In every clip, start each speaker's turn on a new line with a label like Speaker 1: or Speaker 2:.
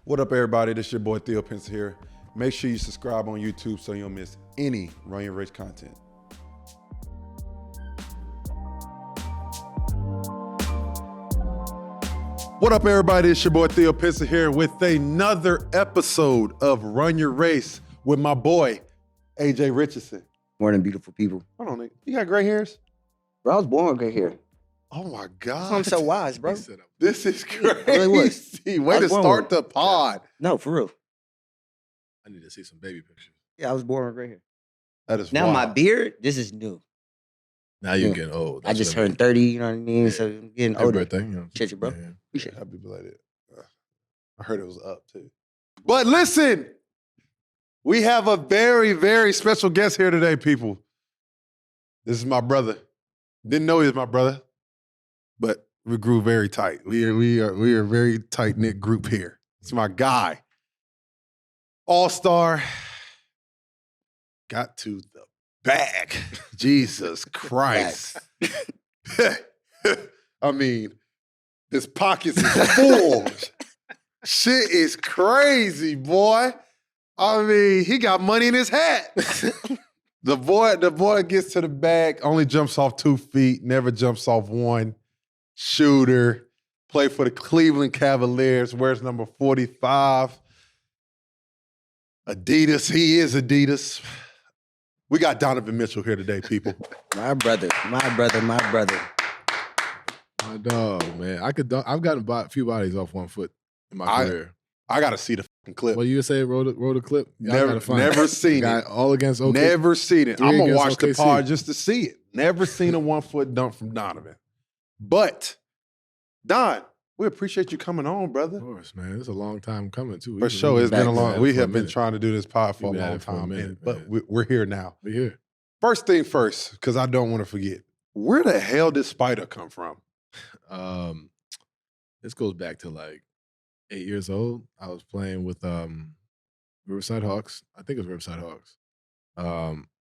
Speaker 1: What up, everybody? This is your boy Theo Pinson here. Make sure you subscribe on YouTube so you don't miss any Run Your Race content. What up, everybody? It's your boy Theo Pinson here with another episode of Run Your Race with my boy, AJ Richardson.
Speaker 2: Morning, beautiful people.
Speaker 1: Hold on, nigga. You got gray hairs?
Speaker 2: Bro, I was born with gray hair.
Speaker 1: Oh my God.
Speaker 2: I'm so wise, bro.
Speaker 1: This is crazy.
Speaker 2: really was.
Speaker 1: Way to start the pod.
Speaker 2: No, for real.
Speaker 3: I need to see some baby pictures.
Speaker 2: Yeah, I was born with gray hair.
Speaker 1: That is
Speaker 2: Now
Speaker 1: wild.
Speaker 2: my beard, this is new.
Speaker 3: Now you're getting old.
Speaker 2: I just turned 30, you know what I mean?
Speaker 3: Yeah.
Speaker 2: So I'm getting
Speaker 3: Happy
Speaker 2: older.
Speaker 3: birthday. You know.
Speaker 2: Appreciate you, bro.
Speaker 3: Yeah.
Speaker 2: Appreciate you.
Speaker 1: Happy belated. I heard it was up too. But listen, we have a very, very special guest here today, people. This is my brother. Didn't know he was my brother, but we grew very tight. We are a very tight-knit group here. It's my guy. All-star. Got to the bag. Jesus Christ. I mean, his pockets is full. Shit is crazy, boy. I mean, he got money in his hat. The boy gets to the bag, only jumps off 2 feet, never jumps off one. Shooter, play for the Cleveland Cavaliers, wears number 45. Adidas, he is Adidas. We got Donovan Mitchell here today, people.
Speaker 2: My brother.
Speaker 3: My dog, man. I've gotten a few bodies off 1 foot in my career.
Speaker 1: I got to see the fucking clip.
Speaker 3: What you say? Roll the clip?
Speaker 1: Never seen it.
Speaker 3: All against OK.
Speaker 1: Never seen it. I'm going to watch the
Speaker 3: OKC.
Speaker 1: pod just to see it. Never seen a 1 foot dunk from Donovan. But, Don, we appreciate you coming on, brother.
Speaker 3: Of course, man. It's a long time coming, too.
Speaker 1: For sure. It's been a long We have been
Speaker 3: minute.
Speaker 1: trying to do this pod for
Speaker 3: We've
Speaker 1: a
Speaker 3: been at
Speaker 1: long
Speaker 3: it for a
Speaker 1: time.
Speaker 3: minute,
Speaker 1: But
Speaker 3: man.
Speaker 1: we're here now.
Speaker 3: We're here.
Speaker 1: First thing first, because I don't want to forget. Where the hell did Spida come from?
Speaker 3: This goes back to like 8 years old. I was playing with Riverside Hawks. I think it was Riverside Hawks.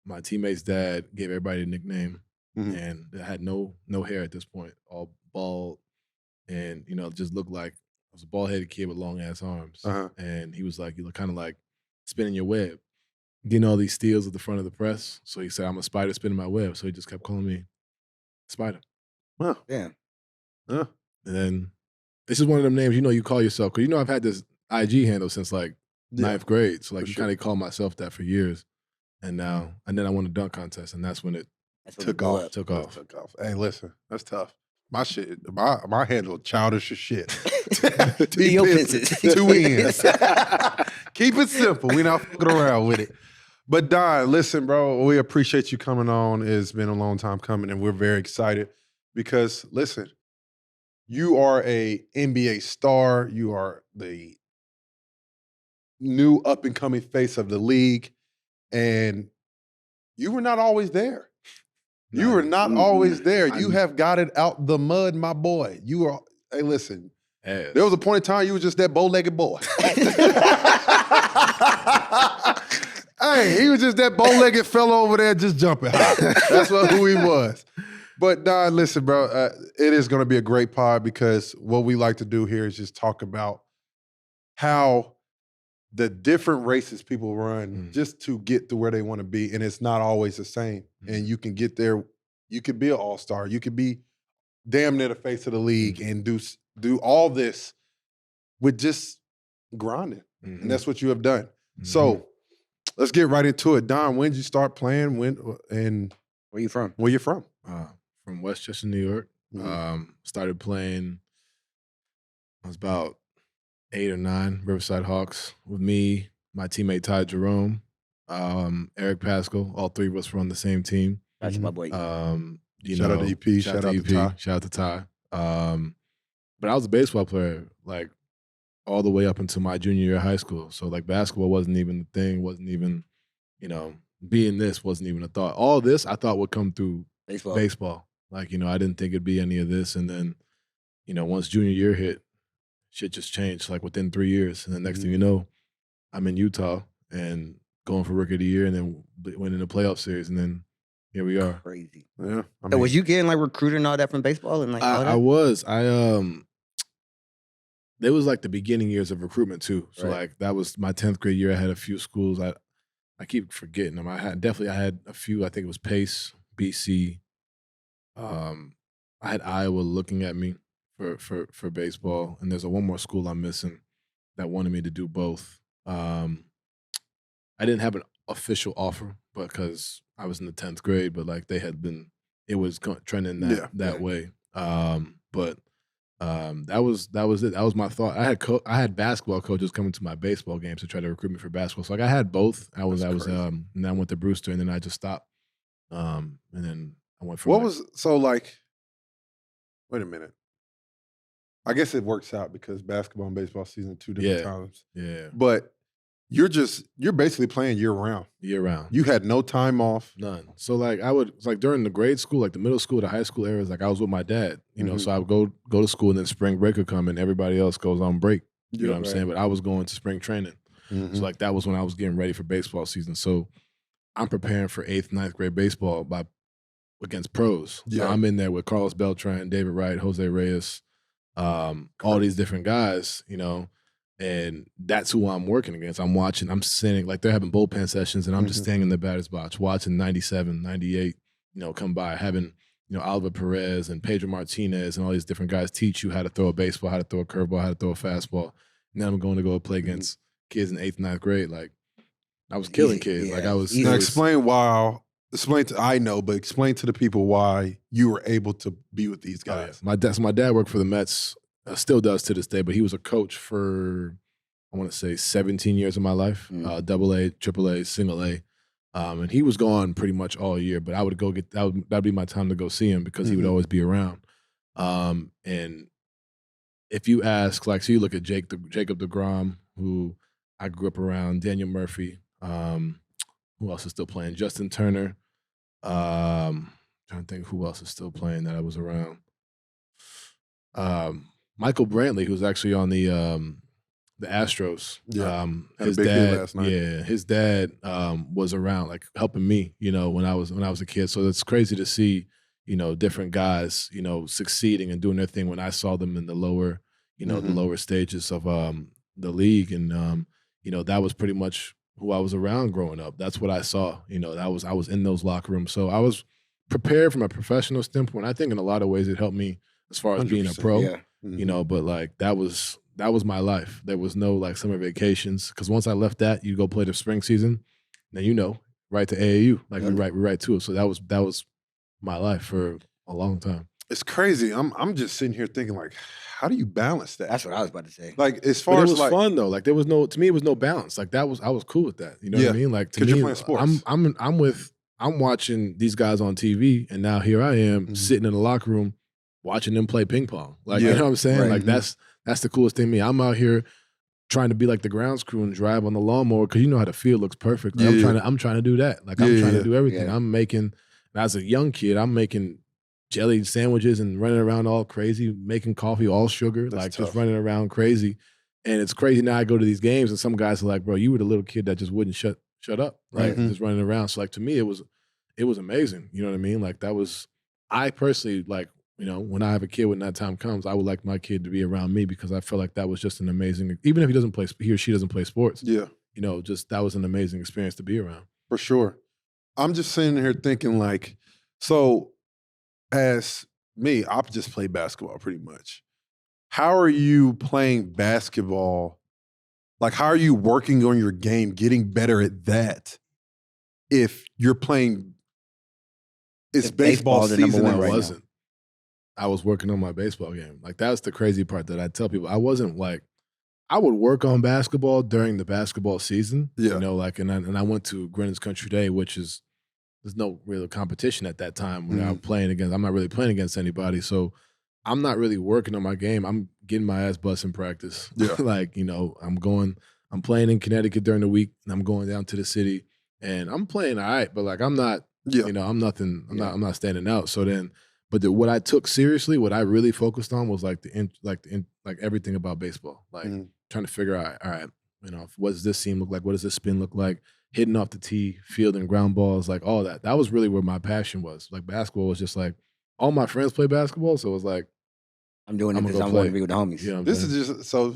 Speaker 3: My teammate's dad gave everybody a nickname, and I had no hair at this point, all bald, and just looked like I was a bald-headed kid with long ass arms. And he was like, "You look kind of like spinning your web, getting all these steals at the front of the press." So he said, "I'm a spider spinning my web." So he just kept calling me Spida.
Speaker 1: Huh.
Speaker 2: Damn.
Speaker 1: Huh.
Speaker 3: And then this is one of them names you call yourself, because I've had this IG handle since like ninth grade. So like you kind of call myself that for years. And then I won a dunk contest, and that's when it
Speaker 1: Took off.
Speaker 3: took off.
Speaker 1: Hey, listen, that's tough. My shit, my handle childish as shit.
Speaker 2: Theo Pinson.
Speaker 1: 2 ends. Keep it simple. We not fucking around with it. But Don, listen, bro, we appreciate you coming on. It's been a long time coming, and we're very excited because, listen, you are a NBA star. You are the new up-and-coming face of the league, and you were not always there. You were not always there. You have got it out the mud, my boy. You are, hey, listen,
Speaker 3: Yes.
Speaker 1: there was a point in time you was just that bow-legged boy. Hey, he was just that bow-legged fellow over there just jumping high. That's who he was. But Don, listen, bro, it is going to be a great pod because what we like to do here is just talk about how the different races people run just to get to where they want to be, and it's not always the same. And you can get there. You could be an all-star. You could be damn near the face of the league and do all this with just grinding, and that's what you have done. So let's get right into it. Don, when did you start playing? And
Speaker 2: Where you from?
Speaker 1: where you from?
Speaker 3: From Westchester, New York. Started playing, I was about 8 or 9, Riverside Hawks, with me, my teammate Ty Jerome, Eric Pascal. All three of us were on the same team.
Speaker 2: That's my boy.
Speaker 1: Shout out to EP. Shout out to Ty.
Speaker 3: Shout out to Ty. But I was a baseball player, like, all the way up until my junior year of high school. So, like, basketball wasn't even the thing, wasn't even, being this wasn't even a thought. All this I thought would come through baseball. Like, I didn't think it'd be any of this. And then, once junior year hit, shit just changed, like, within 3 years. And then next thing you know, I'm in Utah and going for Rookie of the Year and then winning the playoff series. And then here we are.
Speaker 2: Crazy.
Speaker 1: Yeah.
Speaker 2: So was you getting like recruited and all that from baseball and like all that?
Speaker 3: I was. It was like the beginning years of recruitment too. So
Speaker 2: Right.
Speaker 3: like that was my 10th grade year. I had a few schools. I keep forgetting them. I had a few. I think it was Pace, BC. I had Iowa looking at me for baseball, and there's one more school I'm missing that wanted me to do both. I didn't have an official offer because I was in the 10th grade, but like they had been, it was trending that way. But that was it. That was my thought. I had basketball coaches coming to my baseball games to try to recruit me for basketball. So like I had both. And then I went to Brewster, and then I just stopped. And then I went from
Speaker 1: wait a minute. I guess it works out because basketball and baseball season 2 different times.
Speaker 3: Yeah.
Speaker 1: But you're basically playing year round.
Speaker 3: Year round.
Speaker 1: You had no time off.
Speaker 3: None. So like it's like during the grade school, like the middle school, the high school areas, like I was with my dad, you know, so I would go to school and then spring break would come and everybody else goes on break. You know what I'm saying? But I was going to spring training. So like that was when I was getting ready for baseball season. So I'm preparing for 8th, 9th grade baseball against pros. So I'm in there with Carlos Beltran, David Wright, Jose Reyes, all these different guys, you know, and that's who I'm working against. I'm watching, I'm sitting, like they're having bullpen sessions and I'm just standing in the batter's box watching 97, 98, you know, come by, having, you know, Oliver Perez and Pedro Martinez and all these different guys teach you how to throw a baseball, how to throw a curveball, how to throw a fastball. And then I'm going to go play against kids in 8th, 9th grade. Like I was killing kids. Like I was.
Speaker 1: Now explain explain to the people why you were able to be with these guys.
Speaker 3: My dad worked for the Mets, still does to this day, but he was a coach for, I want to say 17 years of my life, AA, AAA, single A. And he was gone pretty much all year, but I would go that'd be my time to go see him because he would always be around. And if you ask, like, so you look at Jacob deGrom, who I grew up around, Daniel Murphy, who else is still playing? Justin Turner. Trying to think who else is still playing that I was around. Michael Brantley, who's actually on the Astros.
Speaker 1: His dad last night.
Speaker 3: Yeah, his dad was around, like helping me, you know, when I was a kid. So it's crazy to see, you know, different guys, you know, succeeding and doing their thing when I saw them in the lower, you know, the lower stages of the league. And you know, that was pretty much who I was around growing up. That's what I saw. You know, I was in those locker rooms. So I was prepared from a professional standpoint. I think in a lot of ways it helped me as far as being a pro.
Speaker 2: Yeah.
Speaker 3: You know, but like that was my life. There was no like summer vacations because once I left that, you go play the spring season, then you know, right to AAU. Like we right to it. So that was my life for a long time.
Speaker 1: It's crazy. I'm just sitting here thinking like, how do you balance that?
Speaker 2: That's what I was about to say.
Speaker 1: Like as far as
Speaker 3: it was fun though. Like there was to me it was no balance. Like I was cool with that. You know what I mean? Like to me,
Speaker 1: you're playing sports.
Speaker 3: I'm watching these guys on TV, and now here I am sitting in the locker room watching them play ping pong. Like you know what I'm saying?
Speaker 2: Right.
Speaker 3: Like that's the coolest thing to me. I'm out here trying to be like the grounds crew and drive on the lawnmower because you know how the field looks perfect. Like, I'm trying to do that. Like I'm trying to do everything.
Speaker 2: Yeah.
Speaker 3: I'm making, as a young kid, I'm making jelly sandwiches and running around all crazy, making coffee all sugar, just running around crazy. And it's crazy now I go to these games and some guys are like, bro, you were the little kid that just wouldn't shut up, right? Just running around. So like to me, it was amazing. You know what I mean? Like I personally, like, you know, when I have a kid, when that time comes, I would like my kid to be around me because I feel like that was just an amazing, even if he or she doesn't play sports.
Speaker 1: Yeah.
Speaker 3: You know, just that was an amazing experience to be around.
Speaker 1: For sure. I'm just sitting here thinking like, so as me, I've just played basketball pretty much. How are you playing basketball? Like, how are you working on your game, getting better at that if you're playing, it's baseball
Speaker 2: the number
Speaker 1: season
Speaker 2: one
Speaker 1: and
Speaker 2: right
Speaker 3: wasn't. I was working on my baseball game. Like that's the crazy part that I tell people. I wasn't like, I would work on basketball during the basketball season.
Speaker 1: Yeah.
Speaker 3: You know, like, and I went to Greenwich Country Day, which is, there's no real competition at that time when I'm not really playing against anybody. So I'm not really working on my game. I'm getting my ass bust in practice.
Speaker 1: Yeah.
Speaker 3: Like, you know, I'm playing in Connecticut during the week and I'm going down to the city and I'm playing all right, but like, I'm not, you know, I'm nothing, I'm not standing out. So then, but what I took seriously, what I really focused on was like everything about baseball, like trying to figure out, all right, you know, what does this seam look like? What does this spin look like? Hitting off the tee, fielding ground balls, like all that. That was really where my passion was. Like basketball was just like, all my friends play basketball, so it was like,
Speaker 2: I'm doing it
Speaker 3: I'm
Speaker 2: because
Speaker 3: gonna
Speaker 2: I
Speaker 3: go
Speaker 2: want to
Speaker 3: play.
Speaker 2: be with the homies.
Speaker 3: You know what I'm
Speaker 1: This
Speaker 3: saying?
Speaker 1: is just so.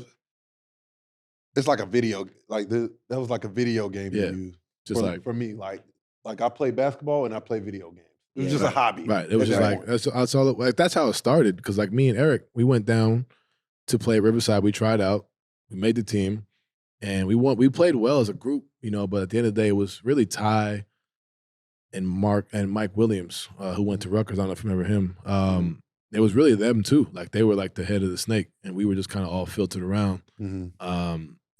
Speaker 1: It's like a video. Like that was like a video game
Speaker 3: Yeah.
Speaker 1: to you.
Speaker 3: Just
Speaker 1: for,
Speaker 3: like
Speaker 1: for me, like I play basketball and I play video games. It was
Speaker 2: Yeah.
Speaker 1: just a hobby.
Speaker 3: right. It was
Speaker 1: at
Speaker 3: just
Speaker 1: that
Speaker 3: like
Speaker 1: point.
Speaker 3: that's all. Like that's how it started. Because like me and Eric, we went down to play at Riverside. We tried out. We made the team, and we won. We played well as a group, you know. But at the end of the day, it was really Ty and Mark and Mike Williams, who went to Rutgers. I don't know if you remember him. It was really them too. Like they were like the head of the snake, and we were just kind of all filtered around.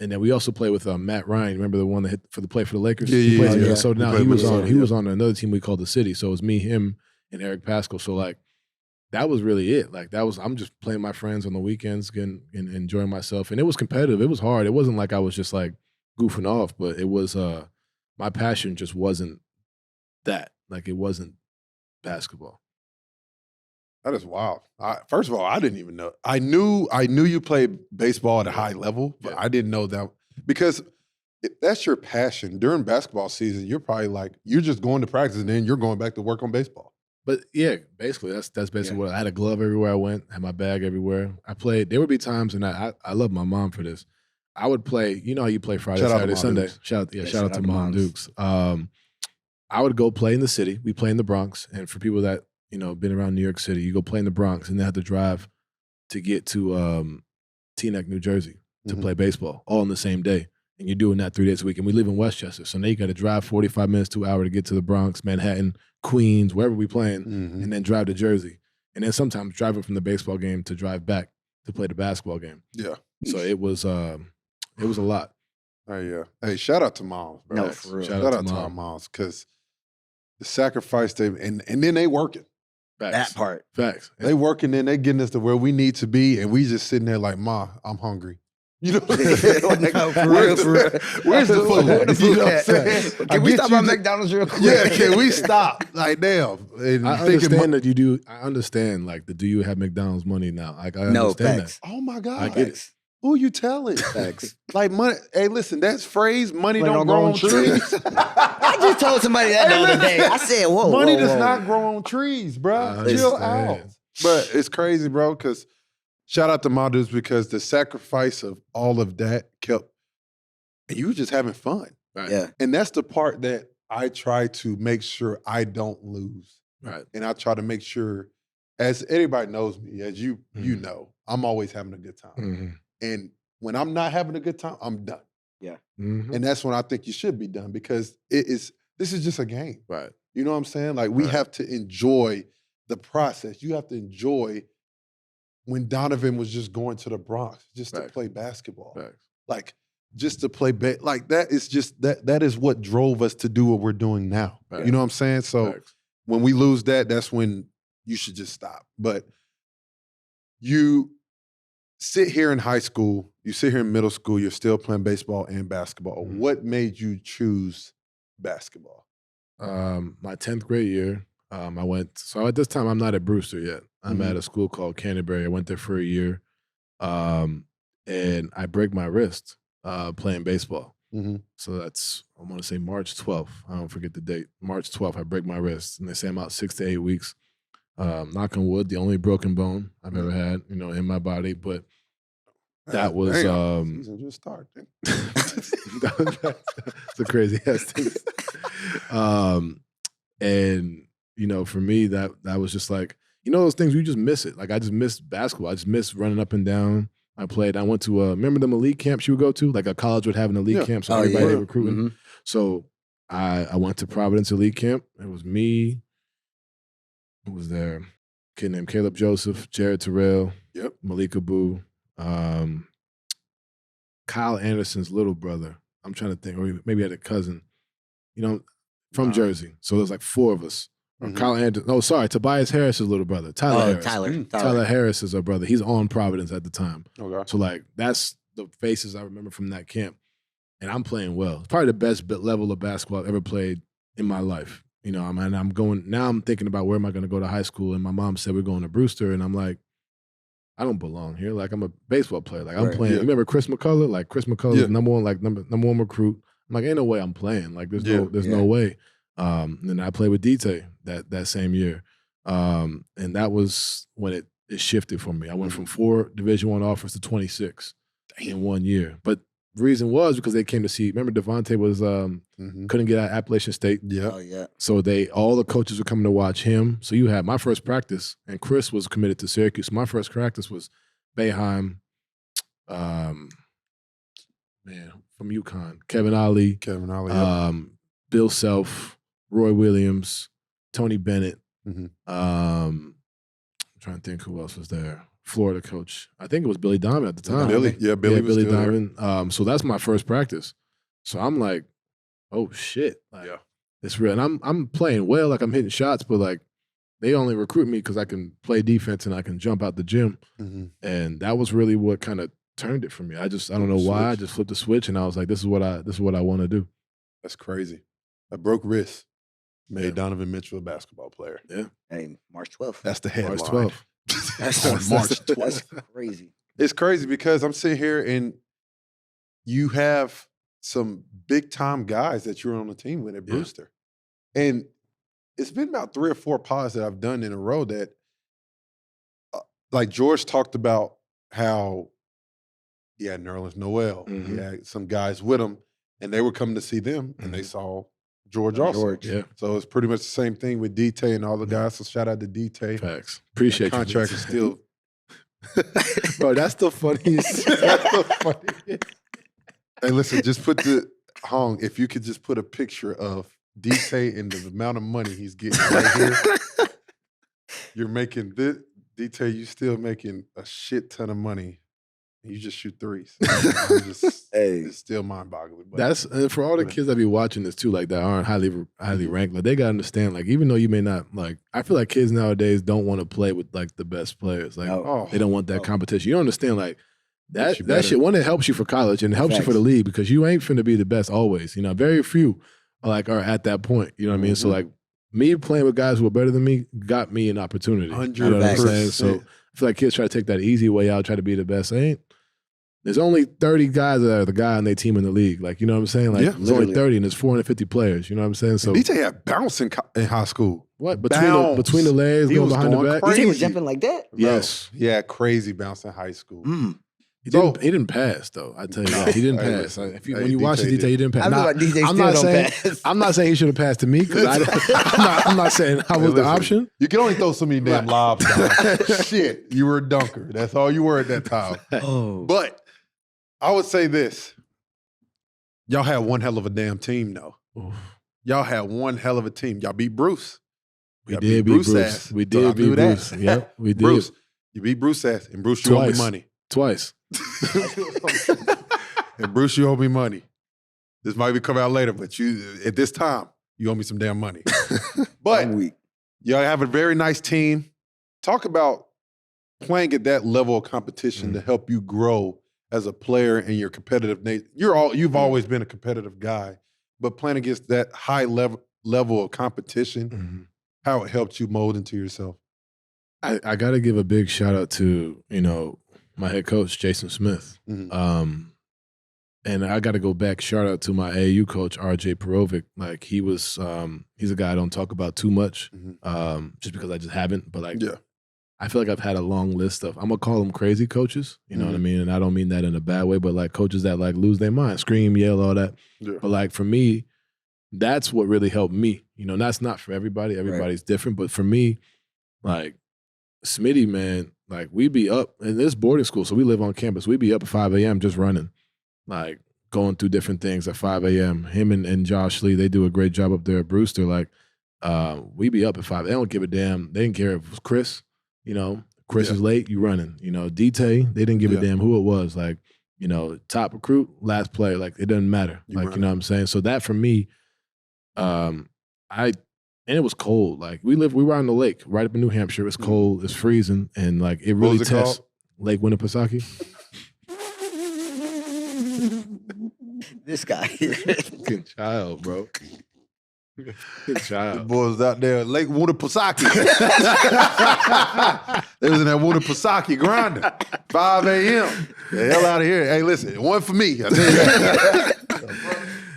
Speaker 3: And then we also played with Matt Ryan. Remember the one that hit for the play for the Lakers?
Speaker 1: Yeah,
Speaker 3: He
Speaker 1: yeah,
Speaker 3: played
Speaker 1: yeah.
Speaker 3: together.
Speaker 1: Yeah.
Speaker 3: So
Speaker 1: He
Speaker 3: now
Speaker 1: played
Speaker 3: he
Speaker 1: with
Speaker 3: was
Speaker 1: us,
Speaker 3: on. He
Speaker 1: yeah.
Speaker 3: was on another team we called the City. So it was me, him, and Eric Pascal. So like that was really it. Like that was. I'm just playing my friends on the weekends, getting and enjoying myself. And it was competitive. It was hard. It wasn't like I was just like goofing off, but it was. My passion just wasn't that. Like it wasn't basketball.
Speaker 1: That is wild. First of all, I didn't even know. I knew you played baseball at a high level, but
Speaker 3: Yeah.
Speaker 1: I didn't know that because if that's your passion during basketball season. You're probably like you're just going to practice and then you're going back to work on baseball.
Speaker 3: But yeah, basically that's basically what I had a glove everywhere I went, had my bag everywhere. I played. There would be times, and I love my mom for this. I would play. You know how you play Friday,
Speaker 1: Shout out to
Speaker 3: Saturday,
Speaker 1: Mom
Speaker 3: Sunday.
Speaker 1: Dukes.
Speaker 3: Shout out to Mom Dukes. I would go play in the city. We play in the Bronx, and for people that been around New York City, you go play in the Bronx, and they have to drive to get to Teaneck, New Jersey, to play baseball all on the same day. And you're doing that 3 days a week. And we live in Westchester, so now you got to drive 45 minutes to an hour to get to the Bronx, Manhattan, Queens, wherever we playing, and then drive to Jersey. And then sometimes driving from the baseball game to drive back to play the basketball game.
Speaker 1: Yeah.
Speaker 3: So it was a lot.
Speaker 1: Oh yeah. Hey, shout out to moms, bro.
Speaker 2: No, for real.
Speaker 1: Shout out to our moms because the sacrifice they and then they working.
Speaker 3: Facts.
Speaker 2: That part.
Speaker 3: Facts.
Speaker 1: They working and they getting us to where we need to be, and we just sitting there like, Ma, I'm hungry. You know what I'm saying? Like,
Speaker 2: No, for
Speaker 1: where's,
Speaker 2: real,
Speaker 1: the,
Speaker 2: for real.
Speaker 1: where's the food?
Speaker 2: Where the
Speaker 1: You know
Speaker 2: food
Speaker 1: what I'm
Speaker 2: at?
Speaker 1: saying? I
Speaker 2: Can we
Speaker 1: get
Speaker 2: stop
Speaker 1: you
Speaker 2: at
Speaker 1: to-
Speaker 2: McDonald's real quick?
Speaker 1: Yeah, can we stop? Like, damn. And
Speaker 3: I
Speaker 1: thinking,
Speaker 3: understand that you do. I understand like the do you have McDonald's money now? Like I
Speaker 2: No,
Speaker 3: understand
Speaker 2: facts.
Speaker 1: oh my God.
Speaker 3: I get it.
Speaker 1: Who you telling?
Speaker 2: Facts.
Speaker 1: Like money. Hey, listen, that's phrase, money
Speaker 2: Money
Speaker 1: don't grow on trees.
Speaker 2: I just told somebody that the other day. I said, whoa,
Speaker 1: Money
Speaker 2: whoa,
Speaker 1: does
Speaker 2: whoa.
Speaker 1: not grow on trees, bro.
Speaker 3: I
Speaker 1: Chill
Speaker 3: understand.
Speaker 1: out. But it's crazy, bro, because shout out to my dudes because the sacrifice of all of that kept, and you were just having fun.
Speaker 3: Right.
Speaker 2: Yeah.
Speaker 1: And that's the part that I try to make sure I don't lose.
Speaker 3: Right.
Speaker 1: And I try to make sure, as anybody knows me, as you know, I'm always having a good time.
Speaker 3: Mm-hmm.
Speaker 1: And when I'm not having a good time, I'm done.
Speaker 3: Mm-hmm.
Speaker 1: And that's when I think you should be done because this is just a game.
Speaker 3: Right.
Speaker 1: You know what I'm saying? Like we
Speaker 3: Right.
Speaker 1: have to enjoy the process. You have to enjoy when Donovan was just going to the Bronx just to
Speaker 3: Facts.
Speaker 1: play basketball.
Speaker 3: Facts.
Speaker 1: Like just to play like that is just that is what drove us to do what we're doing now.
Speaker 3: Right.
Speaker 1: You know what I'm saying? So
Speaker 3: Facts.
Speaker 1: when we lose that, that's when you should just stop. But you sit here in high school, you sit here in middle school, you're still playing baseball and basketball.
Speaker 3: Mhm.
Speaker 1: What made you choose basketball?
Speaker 3: My 10th grade year, I went. So at this time, I'm not at Brewster yet. I'm
Speaker 1: Mhm.
Speaker 3: at a school called Canterbury. I went there for a year, and I break my wrist playing baseball.
Speaker 1: Mhm.
Speaker 3: So that's, I want to say March 12th. I don't forget the date. March 12th, I break my wrist. And they say I'm out 6 to 8 weeks. Knock on wood, the only broken bone I've ever had, in my body. But that was
Speaker 1: season just started.
Speaker 3: it's a crazy ass thing. And for me, that was just like, those things you just miss it. Like I just missed basketball. I just missed running up and down. I went to remember them elite camps you would go to? Like a college would have an elite camp, so everybody they recruiting.
Speaker 2: Mm-hmm.
Speaker 3: So I went to Providence Elite Camp. It was me. Who was there? A kid named Caleb Joseph, Jared Terrell,
Speaker 1: Yep.
Speaker 3: Malika Boo, Kyle Anderson's little brother. I'm trying to think, or maybe he had a cousin, from Jersey. So there's like 4 of us.
Speaker 1: Mhm.
Speaker 3: Kyle Anderson. Oh, sorry, Tobias Harris's little brother, Tyler Harris. Tyler Harris is our brother. He's on Providence at the time.
Speaker 1: Okay.
Speaker 3: So like that's the faces I remember from that camp. And I'm playing well. It's probably the best level of basketball I've ever played in my life. I'm going, now I'm thinking about where am I going to go to high school? And my mom said, we're going to Brewster. And I'm like, I don't belong here. Like I'm a baseball player. Like I'm playing.
Speaker 1: Yeah.
Speaker 3: You remember Chris McCullough? Like Chris McCullough,
Speaker 1: Yeah.
Speaker 3: number one recruit. I'm like, ain't no way I'm playing. Like there's no way. And then I played with Dite that same year. And that was when it it shifted for me. I went from 4 Division I offers to 26 in 1 year. But the reason was because they came to see. Remember, Devonte was couldn't get out of Appalachian State.
Speaker 1: Yeah.
Speaker 2: Oh yeah.
Speaker 3: So all the coaches were coming to watch him. So you had my first practice, and Chris was committed to Syracuse. So my first practice was Boeheim, from UConn, Kevin Ollie, Bill Self, Roy Williams, Tony Bennett. I'm trying to think who else was there. Florida coach. I think it was Billy Donovan at the time.
Speaker 1: Billy was
Speaker 3: Billy
Speaker 1: still there.
Speaker 3: Donovan. So that's my first practice. So I'm like, oh shit. Like, it's real. And I'm playing well, like I'm hitting shots, but like they only recruit me because I can play defense and I can jump out the gym. And that was really what kind of turned it for me. I don't know why. I just flipped the switch and I was like, this is what I want to do.
Speaker 1: That's crazy. A broke wrist made Donovan Mitchell a basketball player.
Speaker 3: Yeah.
Speaker 2: Hey, March 12th.
Speaker 1: That's the headline.
Speaker 3: March 12th.
Speaker 2: That's
Speaker 1: On March 12th.
Speaker 2: That's crazy.
Speaker 1: It's crazy because I'm sitting here and you have some big time guys that you're on the team with at Brewster. And it's been about 3 or 4 pods that I've done in a row that, like George talked about how he had Nerlens Noel. He had some guys with him, and they were coming to see them, and they saw George also.
Speaker 3: Yeah.
Speaker 1: So it's pretty much the same thing with DT and all the guys. So shout out to DT.
Speaker 3: Facts. Appreciate
Speaker 1: that contract is still.
Speaker 3: Bro, that's the funniest. That's the funniest.
Speaker 1: Hey, listen, just put Hong, if you could just put a picture of DT and the amount of money he's getting right here. You're making this, DT, you still making a shit ton of money. You just shoot threes. It's still mind-boggling. But
Speaker 3: That's for all the kids that be watching this too, like that aren't highly ranked. Like they gotta understand, like even though you may not like, I feel like kids nowadays don't want to play with like the best players. Like they don't want that competition. You don't understand, like that shit. One, it helps you for college and it helps you for the league because you ain't finna be the best always. You know, very few are at that point. You know what I mean? So like me playing with guys who are better than me got me an opportunity.
Speaker 1: 100%.
Speaker 3: You know what I'm saying? So I feel like kids try to take that easy way out, try to be the best. There's only 30 guys that are the guy on their team in the league. Like, you know what I'm saying? Like, there's only 30 and there's 450 players. You know what I'm saying? So
Speaker 1: DJ had bounce in high school.
Speaker 3: What? Between the legs,
Speaker 1: He
Speaker 3: going
Speaker 1: was
Speaker 3: behind the
Speaker 1: going
Speaker 3: back?
Speaker 1: crazy.
Speaker 2: He was jumping like that?
Speaker 3: Yes.
Speaker 1: He had crazy bounce in high school.
Speaker 3: He didn't pass, though. I tell you that. He didn't pass. When you watch the detail, he didn't pass.
Speaker 2: I feel like DJ still don't pass.
Speaker 3: I'm not saying he should have passed to me because I'm not saying I was the option.
Speaker 1: You can only throw so many damn lobs down. Shit, you were a dunker. That's all you were at that time. But I would say this. Y'all had one hell of a damn team, though. Y'all had one hell of a team. Y'all beat Bruce.
Speaker 3: We did beat Bruce. We did beat Bruce. Yep, we did.
Speaker 1: Bruce, you beat Bruce ass. And Bruce, you owe me money.
Speaker 3: Twice.
Speaker 1: And Bruce, you owe me money. This might be coming out later, but you at this time, you owe me some damn money. But y'all have a very nice team. Talk about playing at that level of competition to help you grow as a player and your competitive nature. You've always been a competitive guy, but playing against that high level of competition, how it helped you mold into yourself.
Speaker 3: I got to give a big shout out to, my head coach, Jason Smith. And I got to go back, shout out to my AAU coach, RJ Perovic. Like he's a guy I don't talk about too much just because I just haven't. But I feel like I've had a long list of, I'm going to call them crazy coaches. You know what I mean? And I don't mean that in a bad way, but like coaches that like lose their mind, scream, yell, all that. Yeah. But like for me, that's what really helped me. That's not for everybody. Everybody's different. But for me, like Smitty, man, like we be up, and this boarding school, so we live on campus. We be up at 5 a.m. just running, like going through different things at 5 a.m. Him and Josh Lee, they do a great job up there at Brewster. Like we be up at 5. They don't give a damn. They didn't care if it was Chris. Chris is late, you running. DT, they didn't give a damn who it was. Like, top recruit, last player. Like, it doesn't matter. You know what I'm saying? So that for me, and it was cold. Like, we were on the lake right up in New Hampshire. It's cold, it's freezing, and like it really tests Lake Winnipesaukee.
Speaker 2: This guy.
Speaker 3: Good child, bro. Good child.
Speaker 1: The boys out there at Lake Winnipesaukee. They was in that Winnipesaukee grinding. 5 a.m. The hell out of here. Hey, listen, it wasn't for me. I tell you that.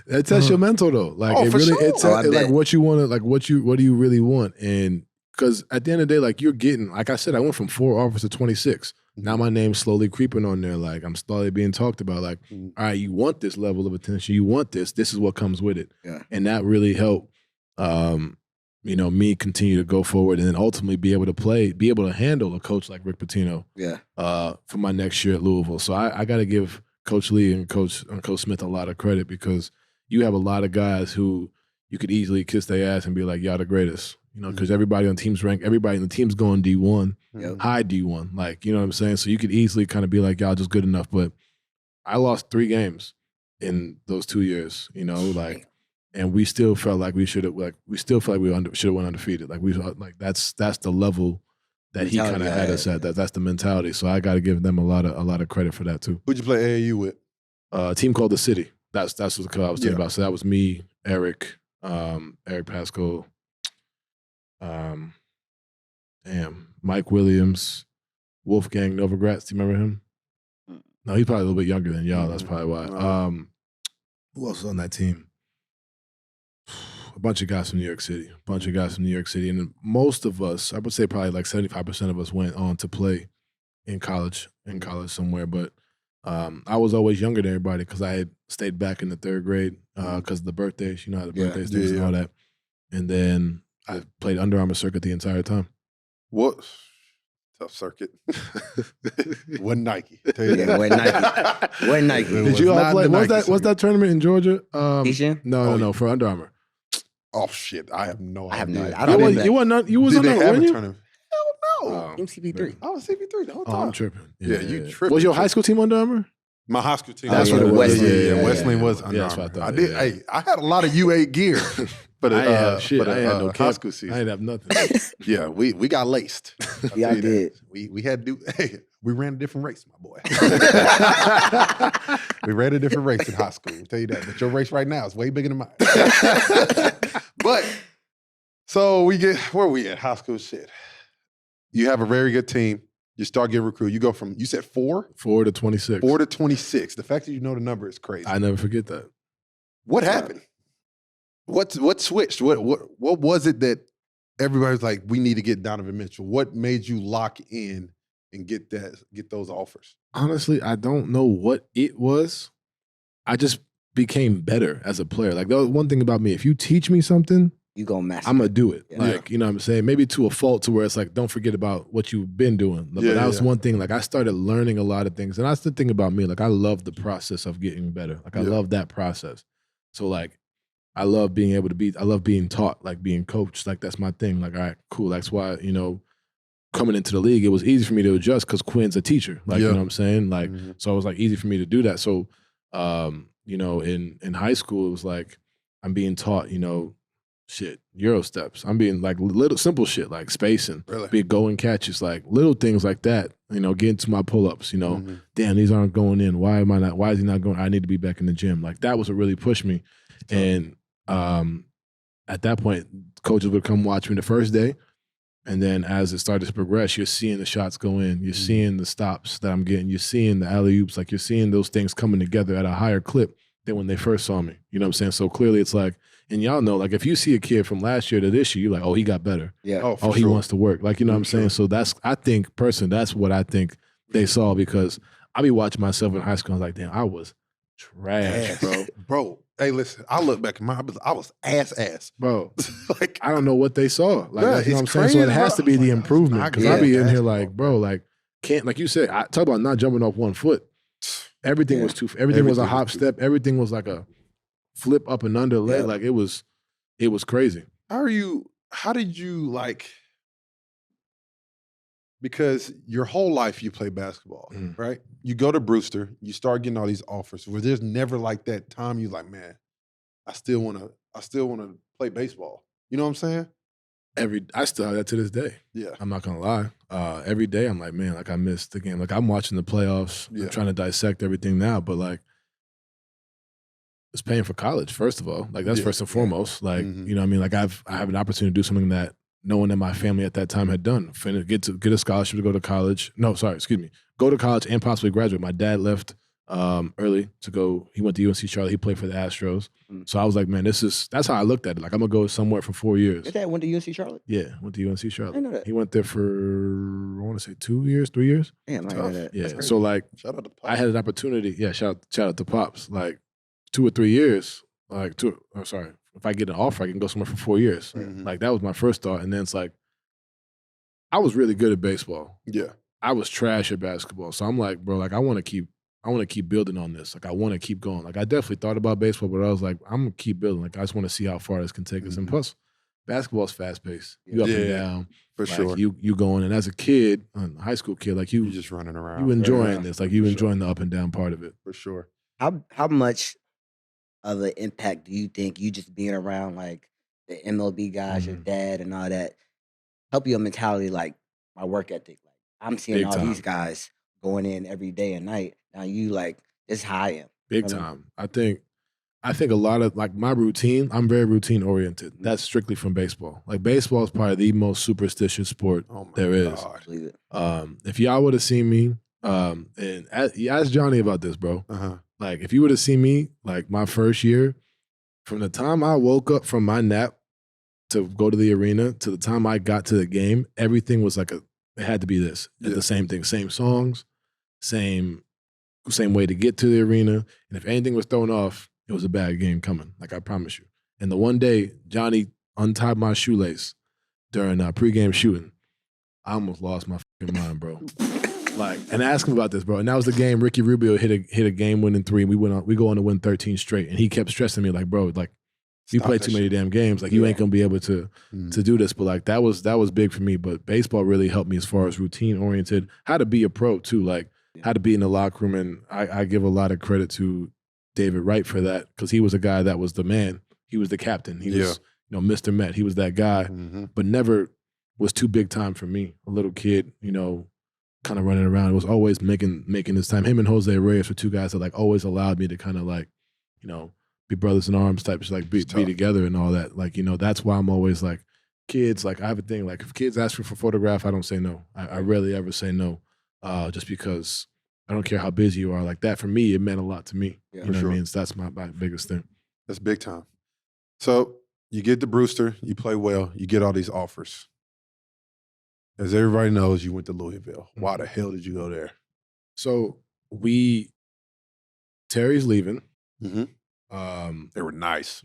Speaker 3: It tests your mental though. Like it really,
Speaker 1: sure.
Speaker 3: like what you want to, like what do you really want? And because at the end of the day, like you're getting, like I said, I went from 4 offers to 26. Now my name's slowly creeping on there. Like I'm slowly being talked about. Like, all right, you want this level of attention. You want this. This is what comes with it.
Speaker 2: Yeah.
Speaker 3: And that really helped, me continue to go forward and then ultimately be able to handle a coach like Rick Pitino.
Speaker 2: Yeah.
Speaker 3: For my next year at Louisville. So I got to give Coach Lee and Coach Smith a lot of credit because you have a lot of guys who you could easily kiss their ass and be like, y'all the greatest. Because everybody on the team's ranked, everybody in the team's going D1, high D1. Like, you know what I'm saying? So you could easily kind of be like, y'all just good enough. But I lost 3 games in those 2 years, and we still felt like we should have, should have went undefeated. Like that's the level that he kind of had us at. That's the mentality. So I got to give them a lot of credit for that too.
Speaker 1: Who'd you play AAU with?
Speaker 3: A team called the City. That's what the club I was talking about. So that was me, Eric Pascal, Mike Williams, Wolfgang Novogratz. Do you remember him? No, he's probably a little bit younger than y'all. That's probably why. Who else was on that team? A bunch of guys from New York City. And most of us, I would say probably like 75% of us went on to play in college somewhere. But I was always younger than everybody because I had stayed back in the 3rd grade because of the birthdays. You know how the birthdays things and all that. And then I played Under Armour circuit the entire time.
Speaker 1: What? Tough circuit. Wasn't Nike.
Speaker 2: Wasn't Nike.
Speaker 3: Did you all play? What's that tournament in Georgia?
Speaker 2: Asian?
Speaker 3: No, for Under Armour.
Speaker 1: Oh shit! I have no idea.
Speaker 2: I don't know.
Speaker 3: You was on that, weren't you?
Speaker 1: Tournament? Hell no.
Speaker 2: CP3.
Speaker 1: I was CP3 the whole time.
Speaker 3: I'm tripping.
Speaker 1: Yeah, you tripping.
Speaker 3: Was your high school team Under Armour?
Speaker 1: My high school team.
Speaker 3: That's what it was.
Speaker 1: Wesleyan was Under
Speaker 3: Armour. That's what I thought.
Speaker 1: I did. Hey, I had a lot of U8 gear. But
Speaker 3: I had no
Speaker 1: high school season.
Speaker 3: I didn't have nothing.
Speaker 1: Yeah, we got laced.
Speaker 2: Yeah, I did.
Speaker 1: We had to do. Hey, we ran a different race, my boy. We ran a different race in high school. I'll tell you that. But your race right now is way bigger than mine. But so we get where we at high school shit. You have a very good team. You start getting recruited. You go from, you said 4
Speaker 3: to 26.
Speaker 1: 4 to 26. The fact that you know the number is crazy.
Speaker 3: I never forget that.
Speaker 1: What happened? What switched? What was it that everybody was like, we need to get Donovan Mitchell? What made you lock in and get those offers?
Speaker 3: Honestly, I don't know what it was. I just became better as a player. Like, that was one thing about me. If you teach me something,
Speaker 2: you gonna master.
Speaker 3: I'm gonna do it.
Speaker 2: Yeah.
Speaker 3: Like, you know what I'm saying? Maybe to a fault to where it's like, don't forget about what you've been doing. But that was one thing. Like, I started learning a lot of things. And that's the thing about me. Like, I love the process of getting better. Like, I love that process. So, like, I love being able to I love being taught, like being coached. Like, that's my thing. Like, all right, cool. That's why, coming into the league, it was easy for me to adjust because Quinn's a teacher. Like, you know what I'm saying? Like, so it was like easy for me to do that. So, in high school, it was like, I'm being taught, Euro steps. I'm being like little simple shit like spacing, big going catches, like little things like that. Getting to my pull-ups. Damn, these aren't going in. Why is he not going? I need to be back in the gym. Like, that was what really pushed me. And at that point, coaches would come watch me the first day, and then as it started to progress, you're seeing the shots go in. You're seeing the stops that I'm getting. You're seeing the alley-oops. Like, you're seeing those things coming together at a higher clip than when they first saw me. You know what I'm saying? So clearly, it's like. And y'all know, like, if you see a kid from last year to this year, you're like, oh, he got better.
Speaker 2: Yeah.
Speaker 3: Oh, he wants to work. Like, you know what I'm saying? So that's what I think they saw, because I be watching myself in high school. I was like, damn, I was trash, bro.
Speaker 1: Bro, hey, listen, I look back at I was ass.
Speaker 3: Bro,
Speaker 1: like,
Speaker 3: I don't know what they saw. Like,
Speaker 1: yeah,
Speaker 3: you know what I'm saying?
Speaker 1: crazy,
Speaker 3: So it has to be the improvement. Because I be in here like,
Speaker 1: bro.
Speaker 3: bro, like, can't, like you said, I talk about not jumping off one foot. Everything was everything was a hop step. Everything was like a flip up and under leg. Like, it was crazy.
Speaker 1: How did you like, because your whole life you play basketball, right? You go to Brewster, you start getting all these offers where there's never like that time you like, man, I still want to play baseball. You know what I'm saying?
Speaker 3: I still have that to this day.
Speaker 1: Yeah.
Speaker 3: I'm not gonna lie. Every day I'm like, man, like, I missed the game. Like, I'm watching the playoffs. I'm trying to dissect everything now, but like, it's paying for college, first of all. Like, that's first and foremost. Like, you know what I mean? Like, I have an opportunity to do something that no one in my family at that time had done. Get a scholarship to go to college. No, sorry, excuse me. Go to college and possibly graduate. My dad left early to go. He went to UNC Charlotte. He played for the Astros.
Speaker 2: Mm.
Speaker 3: So I was like, man, that's how I looked at it. Like, I'm gonna go somewhere for 4 years.
Speaker 2: Your dad went to UNC Charlotte?
Speaker 3: Yeah, went to UNC Charlotte.
Speaker 2: I didn't know that.
Speaker 3: He went there for, I want to say 2 years, 3 years.
Speaker 2: Damn, I didn't know that.
Speaker 3: Yeah.
Speaker 2: That's crazy.
Speaker 3: So like,
Speaker 1: Shout out to Pop.
Speaker 3: I had an opportunity. Yeah, shout out to Pops. Like 2 or 3 years. Like if I get an offer, I can go somewhere for 4 years.
Speaker 1: Mhm.
Speaker 3: Like that was my first thought. And then it's like, I was really good at baseball.
Speaker 1: Yeah.
Speaker 3: I was trash at basketball. So I'm like, bro, like I want to keep building on this. Like I want to keep going. Like I definitely thought about baseball, but I was like, I'm gonna keep building. Like I just want to see how far this can take us. And
Speaker 1: Mhm.
Speaker 3: plus, basketball's fast paced. You up and
Speaker 1: Yeah,
Speaker 3: down.
Speaker 1: For
Speaker 3: Like,
Speaker 1: sure.
Speaker 3: You going. And as a kid, a high school kid, like
Speaker 1: You're
Speaker 3: you
Speaker 1: just running around.
Speaker 3: you enjoying
Speaker 1: Yeah,
Speaker 3: this. Like
Speaker 1: for
Speaker 3: you
Speaker 1: sure.
Speaker 3: enjoying the up and down part of it.
Speaker 1: For sure.
Speaker 2: How much of an impact do you think you just being around like the MLB guys, your
Speaker 3: Mhm.
Speaker 2: dad, and all that help your mentality, like my work ethic? Like I'm seeing
Speaker 3: Big
Speaker 2: all
Speaker 3: time.
Speaker 2: these guys going in every day and night. Now you like this is how I am.
Speaker 3: Big
Speaker 2: I mean-
Speaker 3: time. I think a lot of like my routine, I'm very routine oriented. That's strictly from baseball. Like baseball is probably the most superstitious sport
Speaker 1: Oh my
Speaker 3: there is.
Speaker 1: God.
Speaker 2: Believe it.
Speaker 3: If y'all would have seen me, and ask Johnny about this, bro.
Speaker 1: Uh-huh.
Speaker 3: Like if you would have seen me like my first year, from the time I woke up from my nap to go to the arena to the time I got to the game, everything was like it had to be this.
Speaker 1: Yeah.
Speaker 3: The same thing, same songs, same way to get to the arena. And if anything was thrown off, it was a bad game coming. Like I promise you. And the one day Johnny untied my shoelace during pregame shooting, I almost lost my fucking mind, bro. Like, and ask him about this, bro. And that was the game Ricky Rubio hit a game-winning 3, and we go on to win 13 straight. And he kept stressing me, like, bro, like you
Speaker 1: Stop
Speaker 3: play
Speaker 1: that
Speaker 3: too many
Speaker 1: shit.
Speaker 3: damn games, like you ain't gonna be able to
Speaker 1: Mm.
Speaker 3: do this. But like that was big for me. But baseball really helped me as far as routine oriented, how to be a pro too, like how to be in the locker room. And I give a lot of credit to David Wright for that, because he was a guy that was the man. He was the captain. He was, Mr. Met. He was that guy,
Speaker 1: Mhm.
Speaker 3: but never was too big time for me. A little kid, kind of running around. It was always making his time. Him and Jose Reyes were two guys that like always allowed me to kind of like, be brothers in arms type, just like be together and all that. Like, that's why I'm always like, kids, like I have a thing, like if kids ask me for a photograph, I don't say no. I rarely ever say no, just because I don't care how busy you are. Like that for me, it meant a lot to me.
Speaker 2: Yeah,
Speaker 3: you know
Speaker 1: for
Speaker 3: what I
Speaker 1: sure.
Speaker 3: mean? So that's my biggest thing.
Speaker 1: That's big time. So you get to Brewster, you play well, you get all these offers. As everybody knows, you went to Louisville. Why the hell did you go there?
Speaker 3: So Terry's leaving.
Speaker 1: Mm-hmm. They were nice.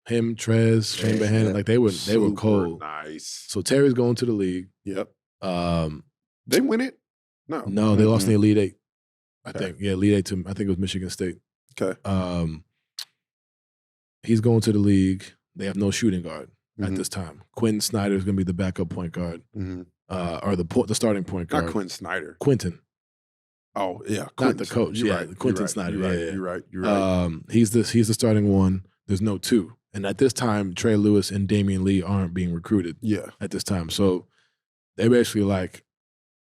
Speaker 3: Him, Trez, Shane
Speaker 2: Yeah.
Speaker 3: Behan, like they were
Speaker 1: Super
Speaker 3: cold.
Speaker 1: Nice.
Speaker 3: So Terry's going to the league.
Speaker 1: Yep.
Speaker 3: Um,
Speaker 1: They win it? No.
Speaker 3: no, they lost in the Elite Eight. I
Speaker 1: Okay.
Speaker 3: think. Yeah, Elite Eight to I think it was Michigan State.
Speaker 1: Okay.
Speaker 3: He's going to the league. They have no shooting guard at
Speaker 1: Mhm.
Speaker 3: this time. Quentin Snyder is going to be the backup point guard,
Speaker 1: Mhm.
Speaker 3: or the starting point guard.
Speaker 1: Not Quentin Snyder.
Speaker 3: Quentin,
Speaker 1: Oh, yeah.
Speaker 3: not
Speaker 1: Quentin
Speaker 3: the
Speaker 1: Snyder.
Speaker 3: coach.
Speaker 1: You're
Speaker 3: Yeah,
Speaker 1: right.
Speaker 3: Quentin
Speaker 1: You're right.
Speaker 3: Snyder.
Speaker 1: You're right.
Speaker 3: Yeah, yeah.
Speaker 1: You're right. You're right.
Speaker 3: He's the starting one. There's no 2. And at this time, Trey Lewis and Damian Lee aren't being recruited
Speaker 1: Yeah.
Speaker 3: at this time. So they basically like,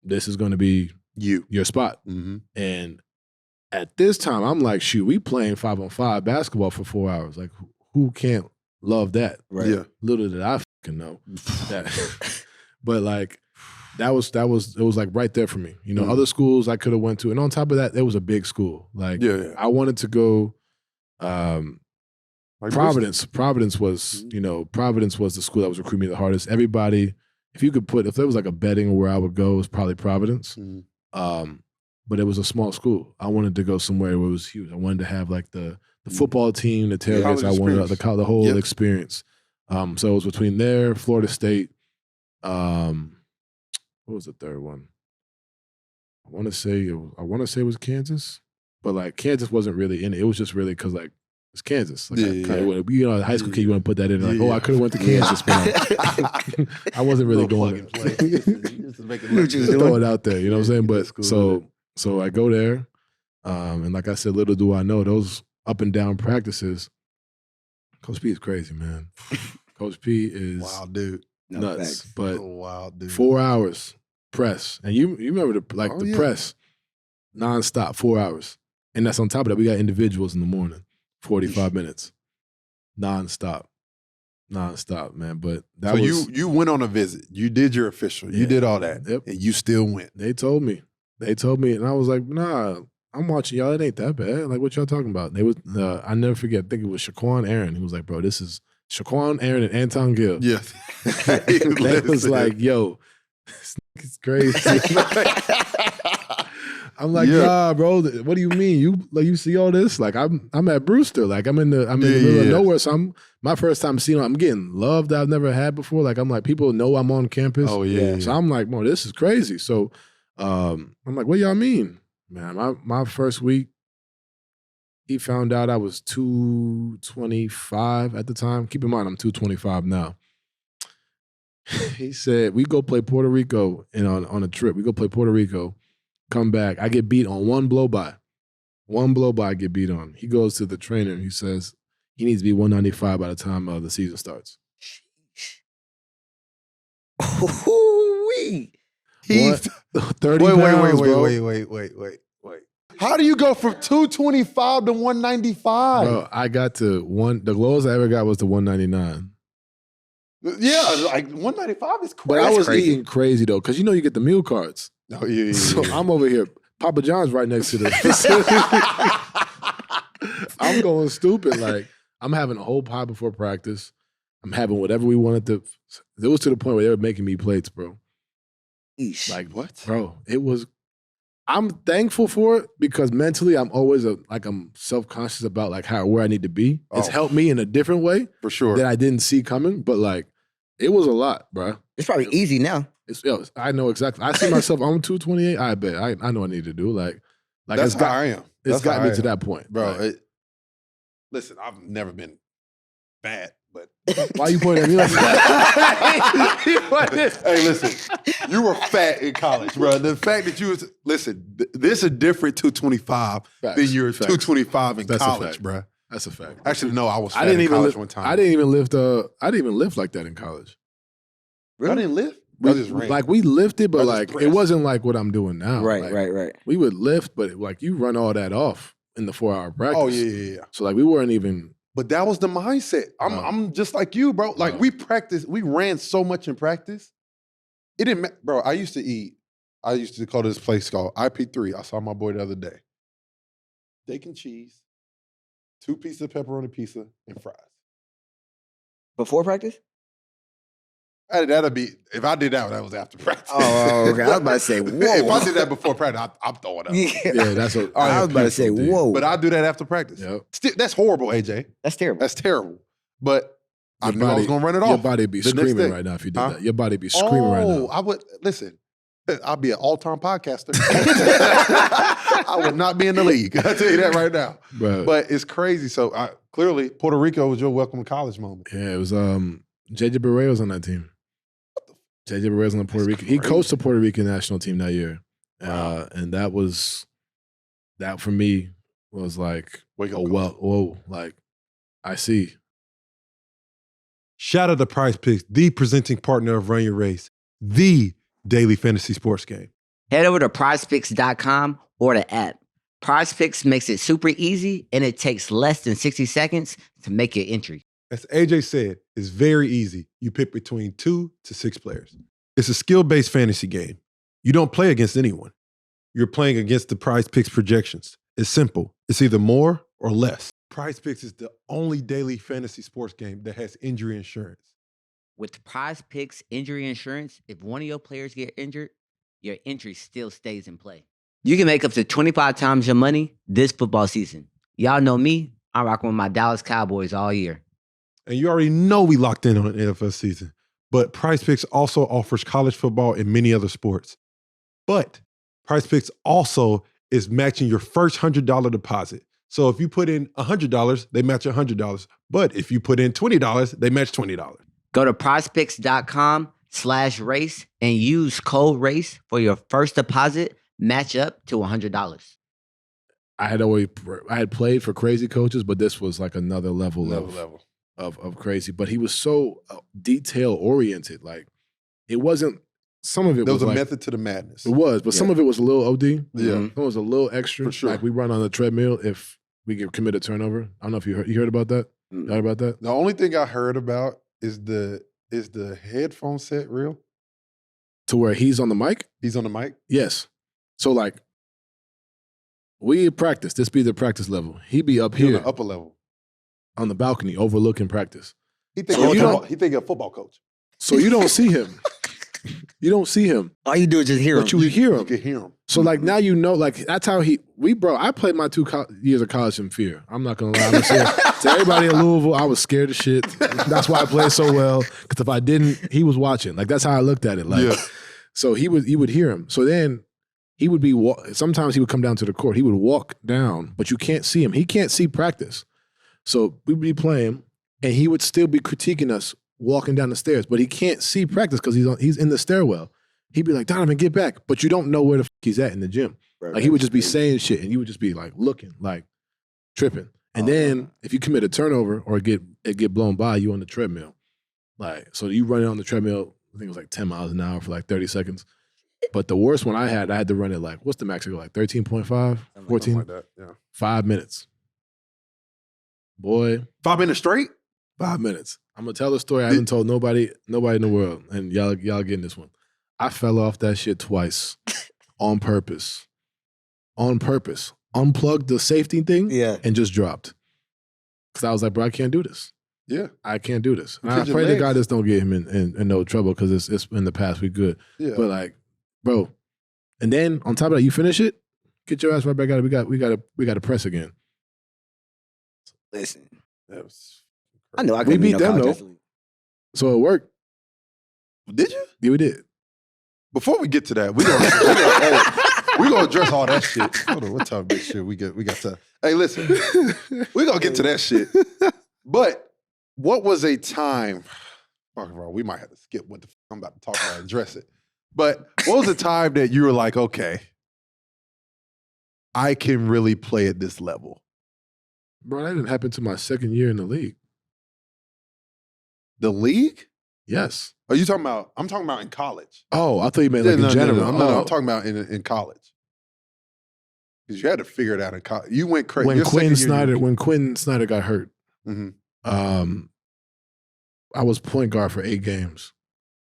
Speaker 3: this is going to be
Speaker 1: You.
Speaker 3: your spot.
Speaker 1: Mm-hmm.
Speaker 3: And at this time, I'm like, shoot, we playing 5-on-5 basketball for 4 hours. Like, who can't love that?
Speaker 2: Right.
Speaker 1: Yeah.
Speaker 3: Little did I fucking know that. But like, it was like right there for me.
Speaker 1: Mhm.
Speaker 3: Other schools I could have went to, and on top of that, it was a big school. Like,
Speaker 1: Yeah.
Speaker 3: I wanted to go.
Speaker 1: Like
Speaker 3: Providence was, Providence was the school that was recruiting me the hardest. Everybody, if there was like a betting where I would go, it was probably Providence.
Speaker 1: Mhm.
Speaker 3: But it was a small school. I wanted to go somewhere where it was huge. I wanted to have like the football team, the tailgates. I wanted the whole
Speaker 1: Yep.
Speaker 3: experience. So it was between there, Florida State. What was the third one? I want to say it was Kansas, but like Kansas wasn't really in it. It was just really because like it's Kansas. Like, in high school kid, you want to put that in. Like, I could have went to Kansas, but I wasn't really going there. Just throw it out there, you know what I'm saying? But so I go there, and like I said, little do I know, those up and down practices, Coach P is crazy, man. Coach P is
Speaker 1: Wild dude.
Speaker 2: No,
Speaker 3: nuts.
Speaker 2: facts.
Speaker 3: But
Speaker 1: Wild dude.
Speaker 3: 4 hours press, and you remember
Speaker 1: Oh,
Speaker 3: the
Speaker 1: yeah.
Speaker 3: press nonstop, 4 hours, and that's on top of that. We got individuals in the morning, 45 minutes, nonstop, man. But that
Speaker 1: So
Speaker 3: was
Speaker 1: you went on a visit. You did your official. You
Speaker 3: Yeah.
Speaker 1: did all that.
Speaker 3: Yep.
Speaker 1: And you still went.
Speaker 3: They told me, and I was like, nah. I'm watching y'all. It ain't that bad. Like, what y'all talking about? They was I never forget. I think it was Shaquan Aaron. He was like, bro, this is Shaquan Aaron and Anton Gill.
Speaker 1: Yes.
Speaker 3: They was like, yo, this nigga's crazy. I'm like, nah, bro. What do you mean? You see all this? Like, I'm at Brewster. Like, I'm in the middle of nowhere. So my first time seeing. I'm getting love that I've never had before. Like, I'm like, people know I'm on campus.
Speaker 1: Oh yeah.
Speaker 3: So I'm like, bro, this is crazy. So I'm like, what y'all mean, man? My first week, he found out I was 225 at the time. Keep in mind, I'm 225 now. He said, we go play Puerto Rico and on a trip. We go play Puerto Rico. Come back. I get beat on one blow by. One blow by I get beat on. He goes to the trainer. He says he needs to be 195 by the time the season starts.
Speaker 2: Ooh-wee.
Speaker 1: He's
Speaker 3: 30 pounds, bro.
Speaker 1: Wait. How do you go from 225 to 195?
Speaker 3: Bro, I got to the lowest I ever got was to 199.
Speaker 1: Yeah, like 195 is crazy.
Speaker 3: But I was eating crazy though, because you get the meal cards.
Speaker 1: Oh, yeah.
Speaker 3: So I'm over here. Papa John's right next to the facility. I'm going stupid. Like, I'm having a whole pie before practice. I'm having whatever we wanted to. It was to the point where they were making me plates, bro.
Speaker 2: Eesh.
Speaker 3: Like, what? Bro, it was. I'm thankful for it because mentally I'm always I'm self-conscious about like where I need to be. It's helped me in a different way.
Speaker 1: For sure.
Speaker 3: That I didn't see coming, but like, it was a lot, bro.
Speaker 2: It's probably easy now.
Speaker 3: I know exactly. I see myself on 228. I bet. I know what I need to do. Like
Speaker 1: that's how I am.
Speaker 3: It's got me to that point,
Speaker 1: bro.
Speaker 3: Like,
Speaker 1: listen, I've never been fat, but
Speaker 3: why you pointing at me like that?
Speaker 1: Hey, listen, you were fat in college, bro. The fact that you this is a different 225 than your 225 in college, bro.
Speaker 3: That's a fact.
Speaker 1: Actually, no, I was fat in college one time.
Speaker 3: I didn't even lift. I didn't even lift like that in college.
Speaker 1: Really? I didn't lift.
Speaker 3: We lifted, but like it wasn't like what I'm doing now.
Speaker 2: Right,
Speaker 3: like,
Speaker 2: right.
Speaker 3: We would lift, but like you run all that off in the 4-hour practice.
Speaker 1: Oh yeah.
Speaker 3: So like we weren't even.
Speaker 1: But that was the mindset. I'm just like you, bro. Like we ran so much in practice. It didn't matter, bro. I used to call this place called IP3. I saw my boy the other day. Steak and cheese, 2 pieces of pepperoni pizza, and fries.
Speaker 2: Before practice?
Speaker 1: That'd be, if I did that was after practice.
Speaker 2: Oh, okay. I was about to say, whoa.
Speaker 1: If I did that before practice, I'm throwing up.
Speaker 3: Yeah, that's what
Speaker 2: I was about to say, whoa.
Speaker 1: But I do that after practice.
Speaker 3: Yep.
Speaker 1: Still, that's horrible, AJ.
Speaker 2: That's terrible.
Speaker 1: That's terrible. But I knew I was going to run it off.
Speaker 3: Your body would be screaming right now if you did that. Your body would be screaming right now.
Speaker 1: I would, listen, I'd be an all-time podcaster. I would not be in the league. I'll tell you that right now. But it's crazy. So clearly, Puerto Rico was your welcome to college moment.
Speaker 3: Yeah, it was JJ Barea was on that team. JJ Barea was on the Puerto Rican. He coached the Puerto Rican national team that year. Wow. And that for me was like, whoa, like, I see.
Speaker 1: Shout out to Prize Picks, the presenting partner of Run Your Race, the daily fantasy sports game.
Speaker 2: Head over to prizepicks.com or the app. Prize Picks makes it super easy and it takes less than 60 seconds to make your entry.
Speaker 1: As AJ said, it's very easy. You pick between 2 to 6 players. It's a skill-based fantasy game. You don't play against anyone. You're playing against the Prize Picks projections. It's simple. It's either more or less. Prize Picks is the only daily fantasy sports game that has injury insurance.
Speaker 2: With Prize Picks injury insurance, if one of your players get injured, your entry still stays in play. You can make up to 25 times your money this football season. Y'all know me. I'm rocking with my Dallas Cowboys all year.
Speaker 1: And you already know we locked in on an NFL season. But Prize Picks also offers college football and many other sports. But Prize Picks also is matching your first $100 deposit. So if you put in $100, they match $100. But if you put in $20, they match $20.
Speaker 2: Go to prizepicks.com/race and use code RACE for your first deposit match up to $100.
Speaker 3: I had played for crazy coaches, but this was like another level of crazy. But he was so detail oriented. Like it wasn't. Some of it
Speaker 1: there was a
Speaker 3: like,
Speaker 1: method to the madness.
Speaker 3: It was, but some of it was a little OD.
Speaker 1: Yeah,
Speaker 3: it was a little extra.
Speaker 1: For sure.
Speaker 3: Like we run on the treadmill if we get committed turnover. I don't know if you heard about that. You heard about that?
Speaker 1: The only thing I heard about is the headphone set real?
Speaker 3: To where he's on the mic?
Speaker 1: He's on the mic?
Speaker 3: Yes. So like We practice. This be the practice level. He be up
Speaker 1: He on
Speaker 3: here
Speaker 1: the upper level.
Speaker 3: on the balcony overlooking practice.
Speaker 1: He think he a football coach.
Speaker 3: So you don't see him. You don't see him.
Speaker 2: All you do is just hear him.
Speaker 3: But you hear him.
Speaker 1: You can hear him.
Speaker 3: So like now you know, like that's how I played my 2 years of college in fear. I'm not gonna lie. I'm saying, to everybody in Louisville, I was scared of shit. That's why I played so well. Because if I didn't, he was watching. Like that's how I looked at it. Like, so you would hear him. So then he would be, sometimes he would come down to the court. He would walk down, but you can't see him. He can't see practice. So we'd be playing and he would still be critiquing us walking down the stairs, but he can't see practice because he's in the stairwell. He'd be like, Donovan, get back. But you don't know where the fuck he's at in the gym.
Speaker 4: Right,
Speaker 3: like he would just be saying shit and you would just be like looking, like tripping. And then if you commit a turnover or get blown by, you on the treadmill. Like, so you run it on the treadmill, I think it was like 10 miles an hour for like 30 seconds. But the worst one I had to run it like, what's the max? Like 13.5, 14?
Speaker 1: Like that, yeah.
Speaker 3: 5 minutes. Boy.
Speaker 1: 5 minutes straight?
Speaker 3: 5 minutes. I'm gonna tell the story I haven't told nobody in the world, and y'all getting this one. I fell off that shit twice on purpose. On purpose. Unplugged the safety thing and just dropped. Because I was like, bro, I can't do this.
Speaker 1: Yeah.
Speaker 3: I can't do this. And I pray to God this don't get him in no trouble because it's in the past, we good.
Speaker 1: Yeah.
Speaker 3: But like, bro, and then on top of that, you finish it, get your ass right back out. We got to press again.
Speaker 4: Listen,
Speaker 1: That was
Speaker 4: I know I
Speaker 3: We
Speaker 4: could
Speaker 3: beat them though. So it worked.
Speaker 1: Did you?
Speaker 3: Yeah, we did.
Speaker 1: Before we get to that, we gonna address all that shit. Hold on, what time of shit we got time? Hey, listen, we gonna get to that shit. But what was a time? Fuck, bro, we might have to skip what the fuck I'm about to talk about and address it. But what was a time that you were like, okay, I can really play at this level?
Speaker 3: Bro, that didn't happen to my second year in the league.
Speaker 1: The league?
Speaker 3: Yes.
Speaker 1: Are you talking about? I'm talking about in college.
Speaker 3: Oh, I thought you meant like in general.
Speaker 1: No, I'm talking about in college. Because you had to figure it out in college. You went crazy.
Speaker 3: When Quinn Snyder got hurt,
Speaker 1: Mm-hmm.
Speaker 3: I was point guard for 8 games.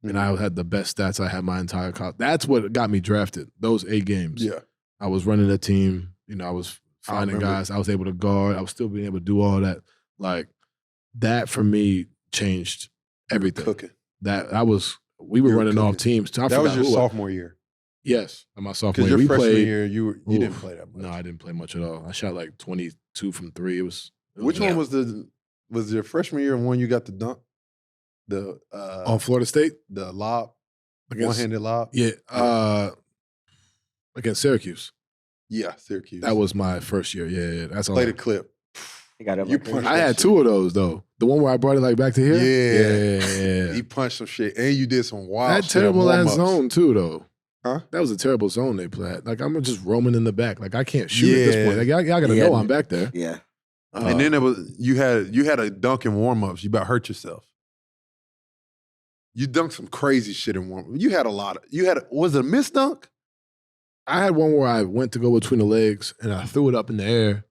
Speaker 3: And I had the best stats I had my entire college. That's what got me drafted, those 8 games.
Speaker 1: Yeah.
Speaker 3: I was running a team. You know, I was finding guys. I was able to guard. I was still being able to do all that. Like, that for me changed everything.
Speaker 1: Cooking.
Speaker 3: We were running off teams.
Speaker 1: That was your sophomore year.
Speaker 3: Yes, my sophomore
Speaker 1: year.
Speaker 3: year.
Speaker 1: Because your freshman year, you didn't play that much.
Speaker 3: No, I didn't play much at all. I shot like 22 from 3.
Speaker 1: Which one was your freshman year and one you got the dunk?
Speaker 3: On Florida State?
Speaker 1: The lob, one-handed lob?
Speaker 3: Yeah, against Syracuse.
Speaker 1: Yeah, Syracuse.
Speaker 3: That was my first year. Yeah. That's all.
Speaker 1: Played a clip.
Speaker 3: I had 2 of those though. The one where I brought it like back to here. Yeah.
Speaker 1: He punched some shit, and you did some wild.
Speaker 3: That terrible ass zone too, though.
Speaker 1: Huh?
Speaker 3: That was a terrible zone they played. Like I'm just roaming in the back. Like I can't shoot at this point. Like y'all gotta know I'm back there.
Speaker 4: Yeah.
Speaker 1: And then you had a dunk in warm-ups. You about hurt yourself. You dunked some crazy shit in warm-ups. Was it a missed dunk?
Speaker 3: I had one where I went to go between the legs and I threw it up in the air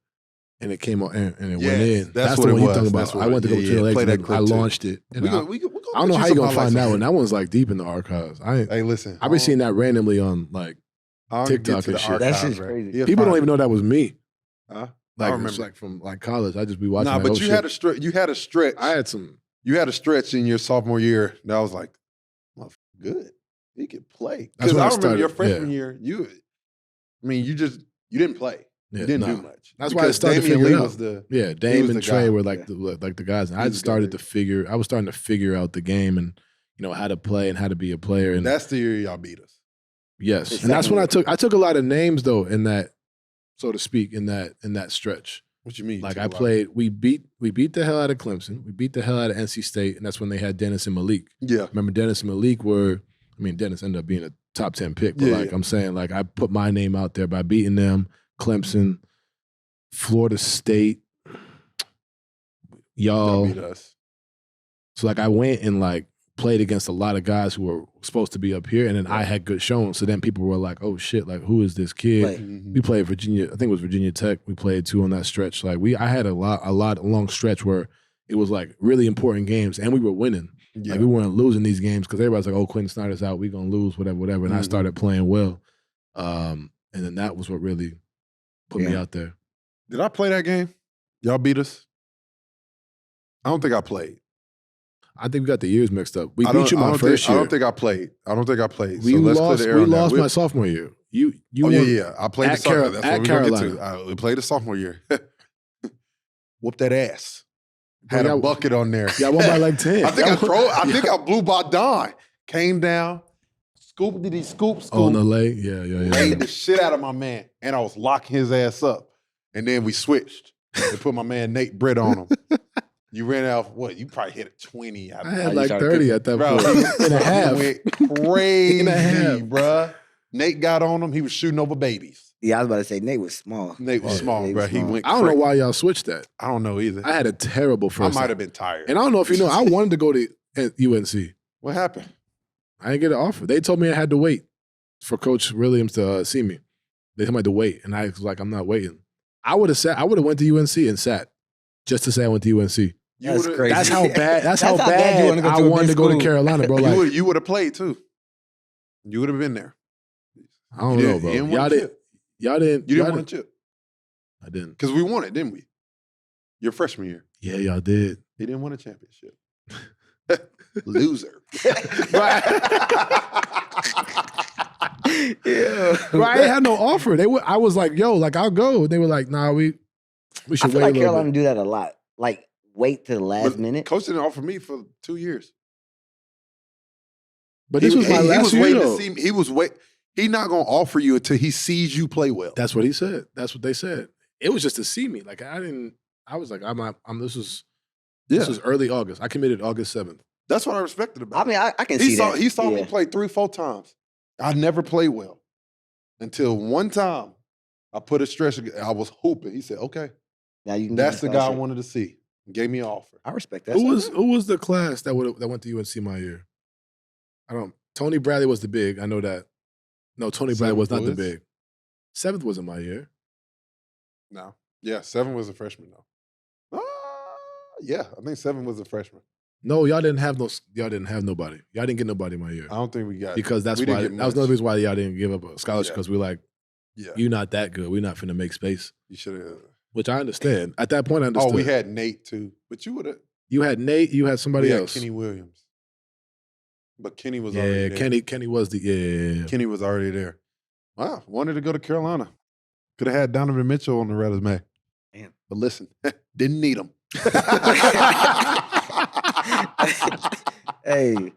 Speaker 3: and it came on and it went in.
Speaker 1: That's
Speaker 3: the
Speaker 1: what
Speaker 3: one
Speaker 1: it
Speaker 3: you're talking
Speaker 1: was.
Speaker 3: about. I went to go between the legs and I launched it. And I don't know how you're going to find that one. That one's like deep in the archives.
Speaker 1: Hey, listen.
Speaker 3: I've been seeing that randomly on like TikTok and shit.
Speaker 4: That shit's crazy.
Speaker 3: People don't even know that was me.
Speaker 1: Huh?
Speaker 3: Like,
Speaker 1: I remember.
Speaker 3: it's like from like college. I just be watching.
Speaker 1: Nah, but you had a stretch. You had a stretch.
Speaker 3: I had some.
Speaker 1: You had a stretch in your sophomore year that I was like, good. He could play.
Speaker 3: That's
Speaker 1: Because
Speaker 3: when
Speaker 1: I
Speaker 3: I
Speaker 1: remember
Speaker 3: started,
Speaker 1: your freshman year, you didn't play.
Speaker 3: Yeah,
Speaker 1: you didn't do much.
Speaker 3: That's why I started to figure it out. Dame and Trey
Speaker 1: guy.
Speaker 3: were like the guys. And I just started to figure. I was starting to figure out the game and how to play and how to be a player. And
Speaker 1: that's the year y'all beat us.
Speaker 3: Yes, and that's when I took a lot of names though in that, so to speak, in that stretch.
Speaker 1: What you mean?
Speaker 3: Like I played, we beat the hell out of Clemson. We beat the hell out of NC State, and that's when they had Dennis and Malik.
Speaker 1: Yeah.
Speaker 3: Remember Dennis and Malik Dennis ended up being a top 10 pick, but I'm saying like I put my name out there by beating them, Clemson, Florida State, y'all.
Speaker 1: Beat us.
Speaker 3: So like I went and like played against a lot of guys who were supposed to be up here, and then I had good showing. So then people were like, "Oh shit! Like who is this kid?"
Speaker 4: Right.
Speaker 3: We played Virginia. I think it was Virginia Tech. We played 2 on that stretch. Like I had a long stretch where it was like really important games, and we were winning.
Speaker 1: Yeah.
Speaker 3: Like we weren't losing these games because everybody's like, "Oh, Quentin Snyder's out. We gonna lose, whatever." And I started playing well, and then that was what really put me out there.
Speaker 1: Did I play that game? Y'all beat us? I don't think I played.
Speaker 3: I think we got the years mixed up. We beat you my first year.
Speaker 1: I don't think I played.
Speaker 3: We lost my sophomore year. You
Speaker 1: won. Yeah. I played the sophomore. That's what we're going to get to. We played the sophomore year. Whooped that ass. Had a bucket on there.
Speaker 3: Yeah, I won by like 10.
Speaker 1: I think I blew by Don. Came down, scoop.
Speaker 3: Oh, no leg? Yeah.
Speaker 1: Laid the shit out of my man. And I was locking his ass up. And then we switched. They put my man Nate Britt on him. You ran out, what? You probably hit a 20.
Speaker 3: I had like 30 at that point. In a half.
Speaker 1: Went crazy, bruh. Nate got on him. He was shooting over babies.
Speaker 4: Yeah, I was about to say Nate was small.
Speaker 1: Nate was small, bro. He went.
Speaker 3: I don't know why y'all switched that.
Speaker 1: I don't know either.
Speaker 3: I had a terrible first.
Speaker 1: I might have been tired.
Speaker 3: And I don't know if you know, I wanted to go to UNC.
Speaker 1: What happened?
Speaker 3: I didn't get an offer. They told me I had to wait for Coach Williams to see me. They told me I had to wait, and I was like, I'm not waiting. I would have went to UNC and sat just to say I went to UNC.
Speaker 4: That's crazy.
Speaker 3: That's how bad. That's how bad I wanted to go to Carolina, bro. Like,
Speaker 1: you would have played too. You would have been there.
Speaker 3: I don't know, bro. Y'all didn't.
Speaker 1: You didn't want a chip.
Speaker 3: I didn't.
Speaker 1: Because we won it, didn't we? Your freshman year.
Speaker 3: Yeah, y'all did.
Speaker 1: He didn't win a championship. Loser.
Speaker 3: Yeah. Bro, I ain't had no offer. I was like, yo, like I'll go. They were like, nah, we should wait.
Speaker 4: I feel like Carolina do that a lot. Like wait to the last minute.
Speaker 1: Coach didn't offer me for 2 years.
Speaker 3: But this was my last year. To see
Speaker 1: me. He's not gonna offer you until he sees you play well.
Speaker 3: That's what he said. That's what they said. It was just to see me. Like I was like, this was early August. I committed August 7th.
Speaker 1: That's what I respected about
Speaker 4: it. I mean, I can see that.
Speaker 1: He saw me play 3-4 times. I never played well until one time I put a stretch. I was hooping. He said, "Okay,
Speaker 4: now you can."
Speaker 1: That's the guy I wanted to see. Gave me an offer.
Speaker 4: I respect that.
Speaker 3: Who was the class that went to UNC my year? Tony Bradley was the big. I know that. No, Tony Bradley was not the big. 7th wasn't my year.
Speaker 1: No. Yeah, 7 was a freshman though. Yeah, I think 7 was a freshman.
Speaker 3: No, y'all didn't have nobody. Y'all didn't get nobody my year.
Speaker 1: I don't think we got
Speaker 3: because that's why. That was another reason why y'all didn't give up a scholarship because we're like, you're not that good. We're not finna make space.
Speaker 1: You should have.
Speaker 3: Which I understand. At that point, I understood.
Speaker 1: Oh, we had Nate too, but you would have.
Speaker 3: You had Nate. You had somebody else.
Speaker 1: Kenny Williams. But Kenny was already there.
Speaker 3: Kenny was
Speaker 1: Kenny was already there. Wow, wanted to go to Carolina. Could have had Donovan Mitchell on the resume.
Speaker 4: Damn.
Speaker 1: But listen, didn't need him.
Speaker 4: Hey.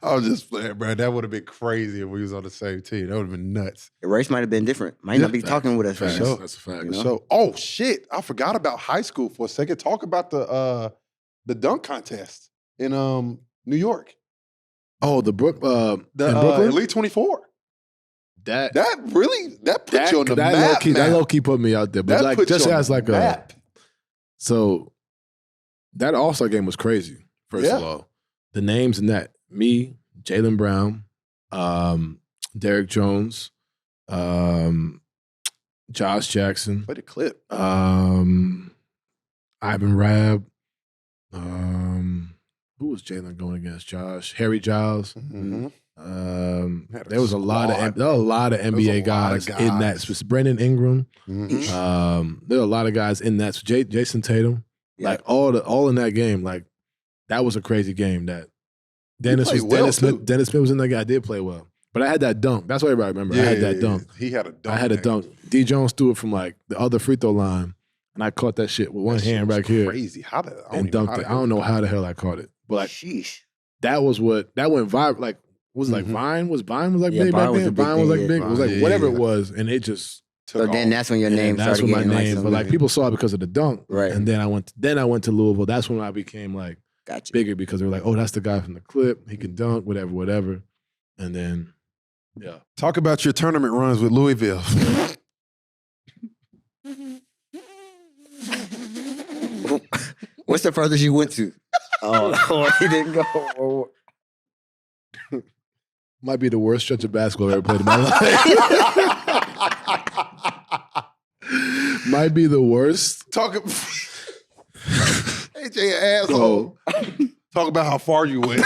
Speaker 1: I was just playing, bro. That would have been crazy if we was on the same team. That would have been nuts.
Speaker 4: The race might have been different. Might not be talking with us right now.
Speaker 3: That's a fact.
Speaker 4: You know?
Speaker 1: So, oh shit, I forgot about high school for a second. Talk about the dunk contest in New York.
Speaker 3: Oh, the Brooklyn
Speaker 1: Elite 24. That put you on the map.
Speaker 3: That low key put me out there. But like just as like
Speaker 1: map.
Speaker 3: So that All-Star game was crazy. First of all, the names in that: me, Jaylen Brown, Derrick Jones, Josh Jackson.
Speaker 1: Play the clip.
Speaker 3: Ivan Rabb. Who was Jaylen going against? Josh, Harry Giles.
Speaker 1: Mm-hmm.
Speaker 3: There was a lot of NBA guys in that. Brandon Ingram.
Speaker 1: Mm-hmm.
Speaker 3: There were a lot of guys in that. So Jason Tatum. Like all in that game. Like that was a crazy game. That Dennis Smith was in that game. I did play well, but I had that dunk. That's what everybody remember. I had that dunk.
Speaker 1: He had a dunk.
Speaker 3: I had a dunk. D. Jones threw it from like the other free throw line, and I caught that shit with one hand right here.
Speaker 1: Crazy. How did
Speaker 3: and dunked it? I don't know how the hell I caught it, but like
Speaker 4: sheesh.
Speaker 3: That went viral. Like was like Vine was like big back then.
Speaker 4: Vine
Speaker 3: was like big. It was like whatever it was, and it just.
Speaker 4: So then that's when your name started getting
Speaker 3: my name. But like people saw it because of the dunk,
Speaker 4: right?
Speaker 3: And then I went to Louisville. That's when I became like bigger because they were like, oh, that's the guy from the clip. He can dunk, whatever. And then,
Speaker 1: talk about your tournament runs with Louisville.
Speaker 4: What's the furthest you went to? Oh, he didn't go.
Speaker 3: Might be the worst stretch of basketball I've ever played in my life. Might be the worst.
Speaker 1: AJ, asshole. Talk about how far you went.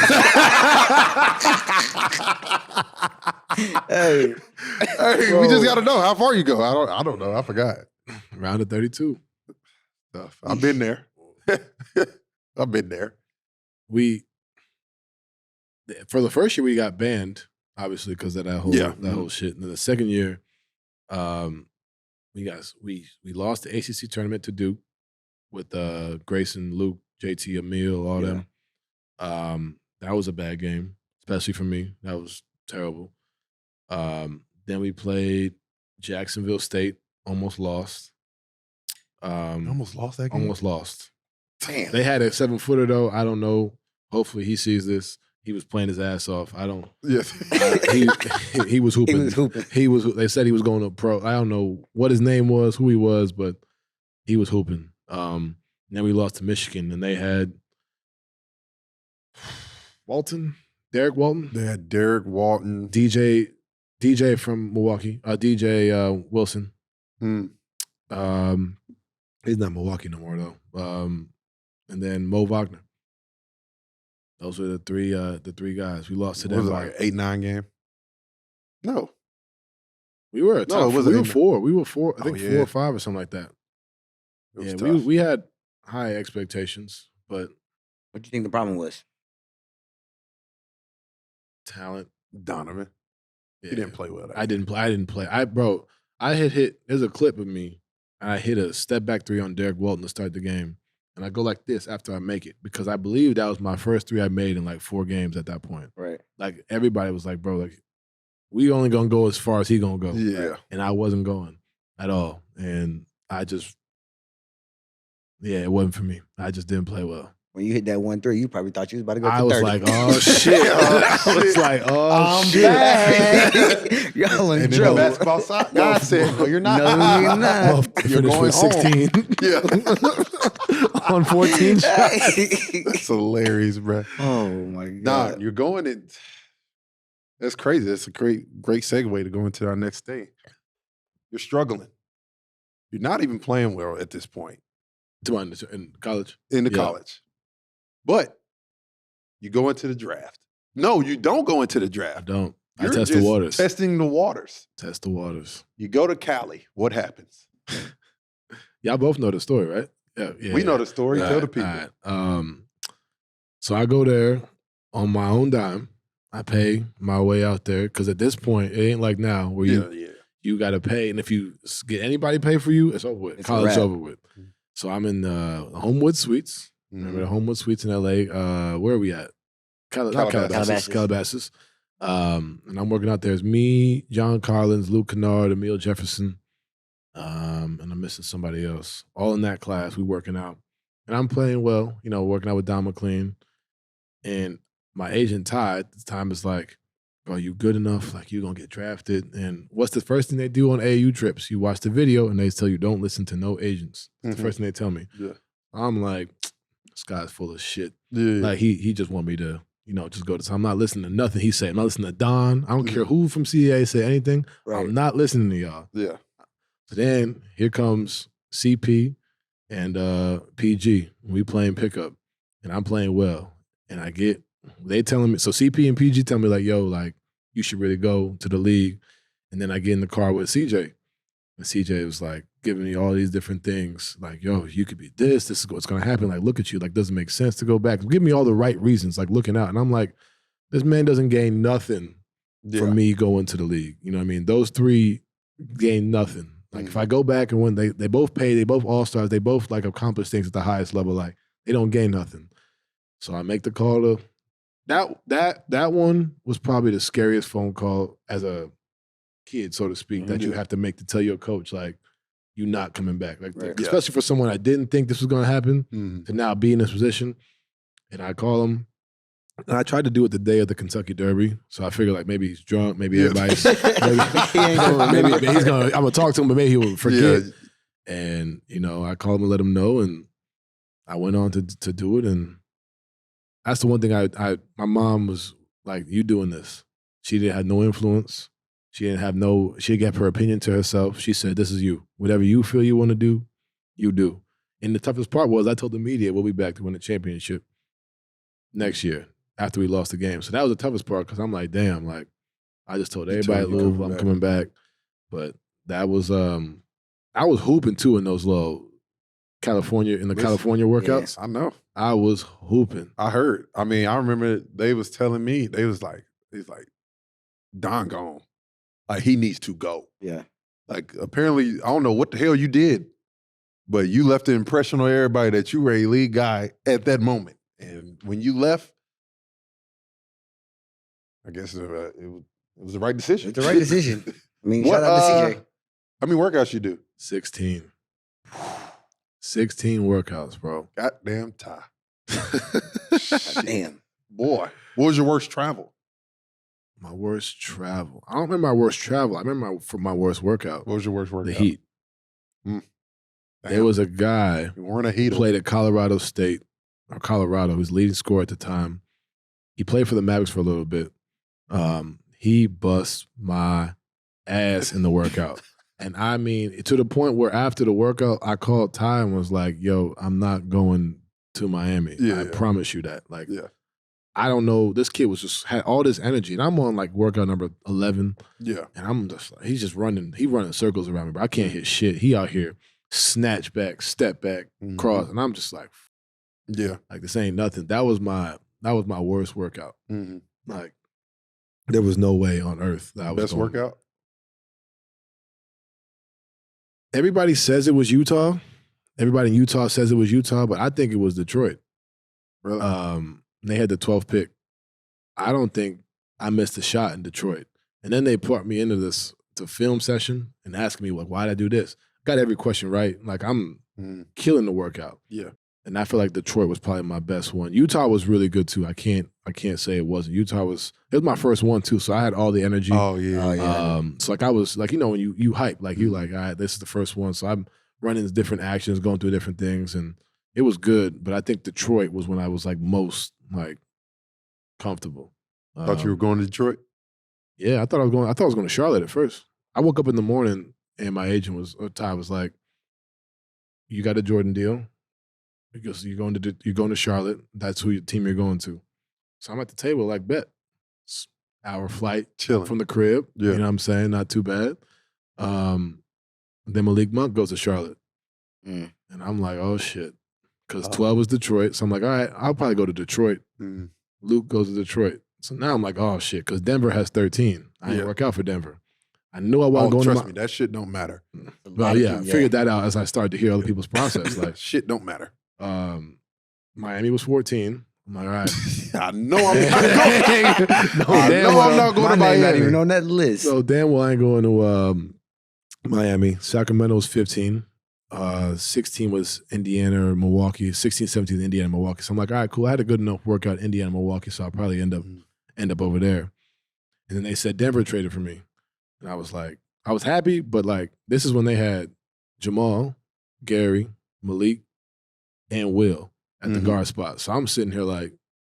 Speaker 4: Hey,
Speaker 1: we just got to know how far you go. I don't know. I forgot.
Speaker 3: Round of 32.
Speaker 1: I've been there. I've been there.
Speaker 3: For the first year we got banned, obviously, because of that whole shit. And then the second year, we lost the ACC tournament to Duke with Grayson, Luke, JT, Emil, all them. That was a bad game, especially for me. That was terrible. Then we played Jacksonville State, almost lost.
Speaker 1: Almost lost that game?
Speaker 3: Almost lost.
Speaker 4: damn.
Speaker 3: They had a 7-footer though. I don't know. Hopefully he sees this. He was playing his ass off. I don't.
Speaker 1: Yes.
Speaker 3: He was hooping.
Speaker 4: He was hooping.
Speaker 3: They said he was going to pro. I don't know what his name was, who he was, but he was hooping. Then we lost to Michigan, and they had Derek Walton.
Speaker 1: They had Derek Walton.
Speaker 3: DJ from Milwaukee. DJ Wilson. He's not Milwaukee no more though. And then Mo Wagner. Those were the three guys. We lost to them.
Speaker 1: Was it like 8-9 game? No.
Speaker 3: We were
Speaker 1: No, it wasn't.
Speaker 3: We were 4. We were 4. I think 4
Speaker 1: yeah.
Speaker 3: or 5 or something like that.
Speaker 1: It was
Speaker 3: Yeah,
Speaker 1: tough.
Speaker 3: we had high expectations, but
Speaker 4: What do you think the problem was?
Speaker 3: talent.
Speaker 1: Donovan.
Speaker 3: Yeah.
Speaker 1: He didn't play well.
Speaker 3: I didn't play. I had hit. There's a clip of me. I hit a step back 3 on Derek Walton to start the game, and I go like this after I make it because I believe that was my first 3 I made in like 4 games at that point.
Speaker 4: Right.
Speaker 3: Like everybody was like, "Bro, like we only gonna go as far as he gonna go."
Speaker 1: Yeah.
Speaker 3: And I wasn't going at all, and I just, it wasn't for me. I just didn't play well.
Speaker 4: When you hit that 1-3, you probably thought you was about to go for 30.
Speaker 3: I was like, "Oh shit!" I was like, "Oh
Speaker 4: I'm
Speaker 3: shit!"
Speaker 4: back. Y'all in
Speaker 1: And then the
Speaker 4: trouble.
Speaker 1: basketball side, God said, "No, you're not.
Speaker 4: No, you're not.
Speaker 3: Well,
Speaker 1: You're
Speaker 3: finished
Speaker 1: going
Speaker 3: with 16
Speaker 1: Yeah.
Speaker 3: on 14 shots.
Speaker 1: That's hilarious, bro.
Speaker 4: Oh my
Speaker 1: Nah,
Speaker 4: God.
Speaker 1: you're going in. That's crazy. That's a great segue to go into our next thing. You're struggling. You're not even playing well at this point
Speaker 3: In college.
Speaker 1: in the
Speaker 3: Yeah.
Speaker 1: college. But you go into the draft. No, you don't go into the
Speaker 3: I
Speaker 1: draft.
Speaker 3: don't.
Speaker 1: You're
Speaker 3: I test
Speaker 1: just
Speaker 3: the waters.
Speaker 1: Testing the waters.
Speaker 3: Test the waters.
Speaker 1: You go to Cali. What happens?
Speaker 3: Y'all both know the story, right? Yeah.
Speaker 1: We know the story. Tell the people.
Speaker 3: All right. So I go there on my own dime. I pay my way out there because at this point, it ain't like now where you got to pay. And if you get anybody pay for you, it's over with.
Speaker 4: It's a
Speaker 3: College
Speaker 4: wrap.
Speaker 3: over with. So I'm in Homewood Suites. Remember the Homewood Suites in LA? Where are we at? Not Calabasas. Calabasas. And I'm working out there. It's me, John Collins, Luke Kennard, Emil Jefferson, and I'm missing somebody else. All in that class. We working out. And I'm playing well, working out with Don McLean. And my agent, Ty, at the time is like, bro, you good enough? Like, you're going to get drafted. And what's the first thing they do on AAU trips? You watch the video, and they tell you, don't listen to no agents. That's the first thing they tell me.
Speaker 1: Yeah.
Speaker 3: I'm like, this guy's full of shit.
Speaker 1: Yeah.
Speaker 3: Like, he just want me to, just go to. So I'm not listening to nothing he say. I'm not listening to Don. I don't care who from CAA say anything.
Speaker 4: Right.
Speaker 3: I'm not listening to y'all.
Speaker 1: Yeah.
Speaker 3: So then here comes CP and PG. We playing pickup, and I'm playing well. And they telling me, so CP and PG tell me like, yo, like, you should really go to the league. And then I get in the car with CJ. And CJ was like giving me all these different things. Like, yo, you could be this is what's going to happen. Like, look at you. Like, doesn't make sense to go back. Give me all the right reasons, like looking out. And I'm like, this man doesn't gain nothing from me going to the league. You know what I mean? Those 3 gain nothing. Like, if I go back and win, they both pay, they both all-stars, they both like accomplish things at the highest level. Like, they don't gain nothing. So I make the call to that one was probably the scariest phone call as a kid, so to speak, that you have to make to tell your coach, like, you're not coming back. Like, especially for someone I didn't think this was going to happen, to now be in this position. And I call him, and I tried to do it the day of the Kentucky Derby. So I figured, like, maybe he's drunk, maybe everybody's, maybe he's going to, I'm going to talk to him, but maybe he will forget. Yeah. And, I called him and let him know, and I went on to do it. And that's the one thing my mom was like, you doing this. She didn't have no influence. She gave her opinion to herself. She said, this is you. Whatever you feel you want to do, you do. And the toughest part was I told the media we'll be back to win the championship next year after we lost the game. So that was the toughest part because I'm like, damn, like, I just told
Speaker 1: You
Speaker 3: everybody at
Speaker 1: told you
Speaker 3: Louisville I'm coming back. But that was I was hooping too in those little California workouts.
Speaker 1: I know.
Speaker 3: I was hooping.
Speaker 1: I heard. I mean, I remember they was telling me, he's like, Don gone. Like, he needs to go.
Speaker 4: Yeah.
Speaker 1: Like, apparently, I don't know what the hell you did, but you left the impression on everybody that you were a league guy at that moment. And when you left, I guess it was the right decision.
Speaker 4: It's the right decision. I mean, shout out to CJ.
Speaker 1: How many workouts you do?
Speaker 3: 16. 16 workouts, bro.
Speaker 1: Goddamn Ty.
Speaker 4: Damn.
Speaker 1: Boy, what was your worst travel?
Speaker 3: My worst travel. I don't remember my worst travel. I remember my worst workout.
Speaker 1: What was your worst workout?
Speaker 3: The Heat. There was a guy
Speaker 1: you weren't a Heater.
Speaker 3: Played at Colorado State, or Colorado, who's leading scorer at the time. He played for the Mavericks for a little bit. He bust my ass in the workout. And I mean, to the point where after the workout, I called Ty and was like, yo, I'm not going to Miami. I promise you that. Like, I don't know. This kid had all this energy. And I'm on like workout number 11. Yeah. And I'm just like, he's just running. He running circles around me, but I can't hit shit. He out here, snatch back, step back, cross. And I'm just like, like this ain't nothing. That was my worst workout. Like, there was no way on earth that I was
Speaker 1: Best workout?
Speaker 3: Everybody says it was Utah. Everybody in Utah says it was Utah, but I think it was Detroit.
Speaker 1: Really?
Speaker 3: They had the 12th pick. I don't think I missed a shot in Detroit. And then they brought me into this film session and asked me, like, why'd I do this? Got every question right. Like, I'm killing the workout. Yeah. And I feel like Detroit was probably my best one. Utah was really good too. I can't say it wasn't. It was my first one too, so I had all the energy.
Speaker 1: Oh yeah.
Speaker 3: So like I was like, when you hype, like you like, all right, this is the first one. So I'm running different actions, going through different things, and it was good. But I think Detroit was when I was like most like comfortable.
Speaker 1: Thought you were going to Detroit?
Speaker 3: Yeah, I thought I was going to Charlotte at first. I woke up in the morning and my agent Ty was like, you got a Jordan deal? Because you're going to Charlotte. That's who your team you're going to. So I'm at the table like, bet. It's hour flight
Speaker 1: chilling
Speaker 3: from the crib. You know what I'm saying? Not too bad. Then Malik Monk goes to Charlotte. And I'm like, oh shit. Because 12 was Detroit. So I'm like, all right, I'll probably go to Detroit. Luke goes to Detroit. So now I'm like, oh shit, because Denver has 13. I didn't work out for Denver. I knew I wasn't going
Speaker 1: trust me, that shit don't matter.
Speaker 3: Well, yeah, I figured that out as I started to hear other people's process. Like,
Speaker 1: shit don't matter.
Speaker 3: Miami was 14. I'm like, all right.
Speaker 1: I know I'm not going to Miami.
Speaker 4: Not even on that list.
Speaker 3: So damn well I ain't going to Miami. Sacramento was 15. 16 was Indiana or Milwaukee. 16, 17 was Indiana, Milwaukee. So I'm like, all right, cool. I had a good enough workout in Indiana, Milwaukee, so I'll probably end up over there. And then they said Denver traded for me. And I was like, I was happy, but like, this is when they had Jamal, Gary, Malik, and Will at the guard spot. So I'm sitting here like,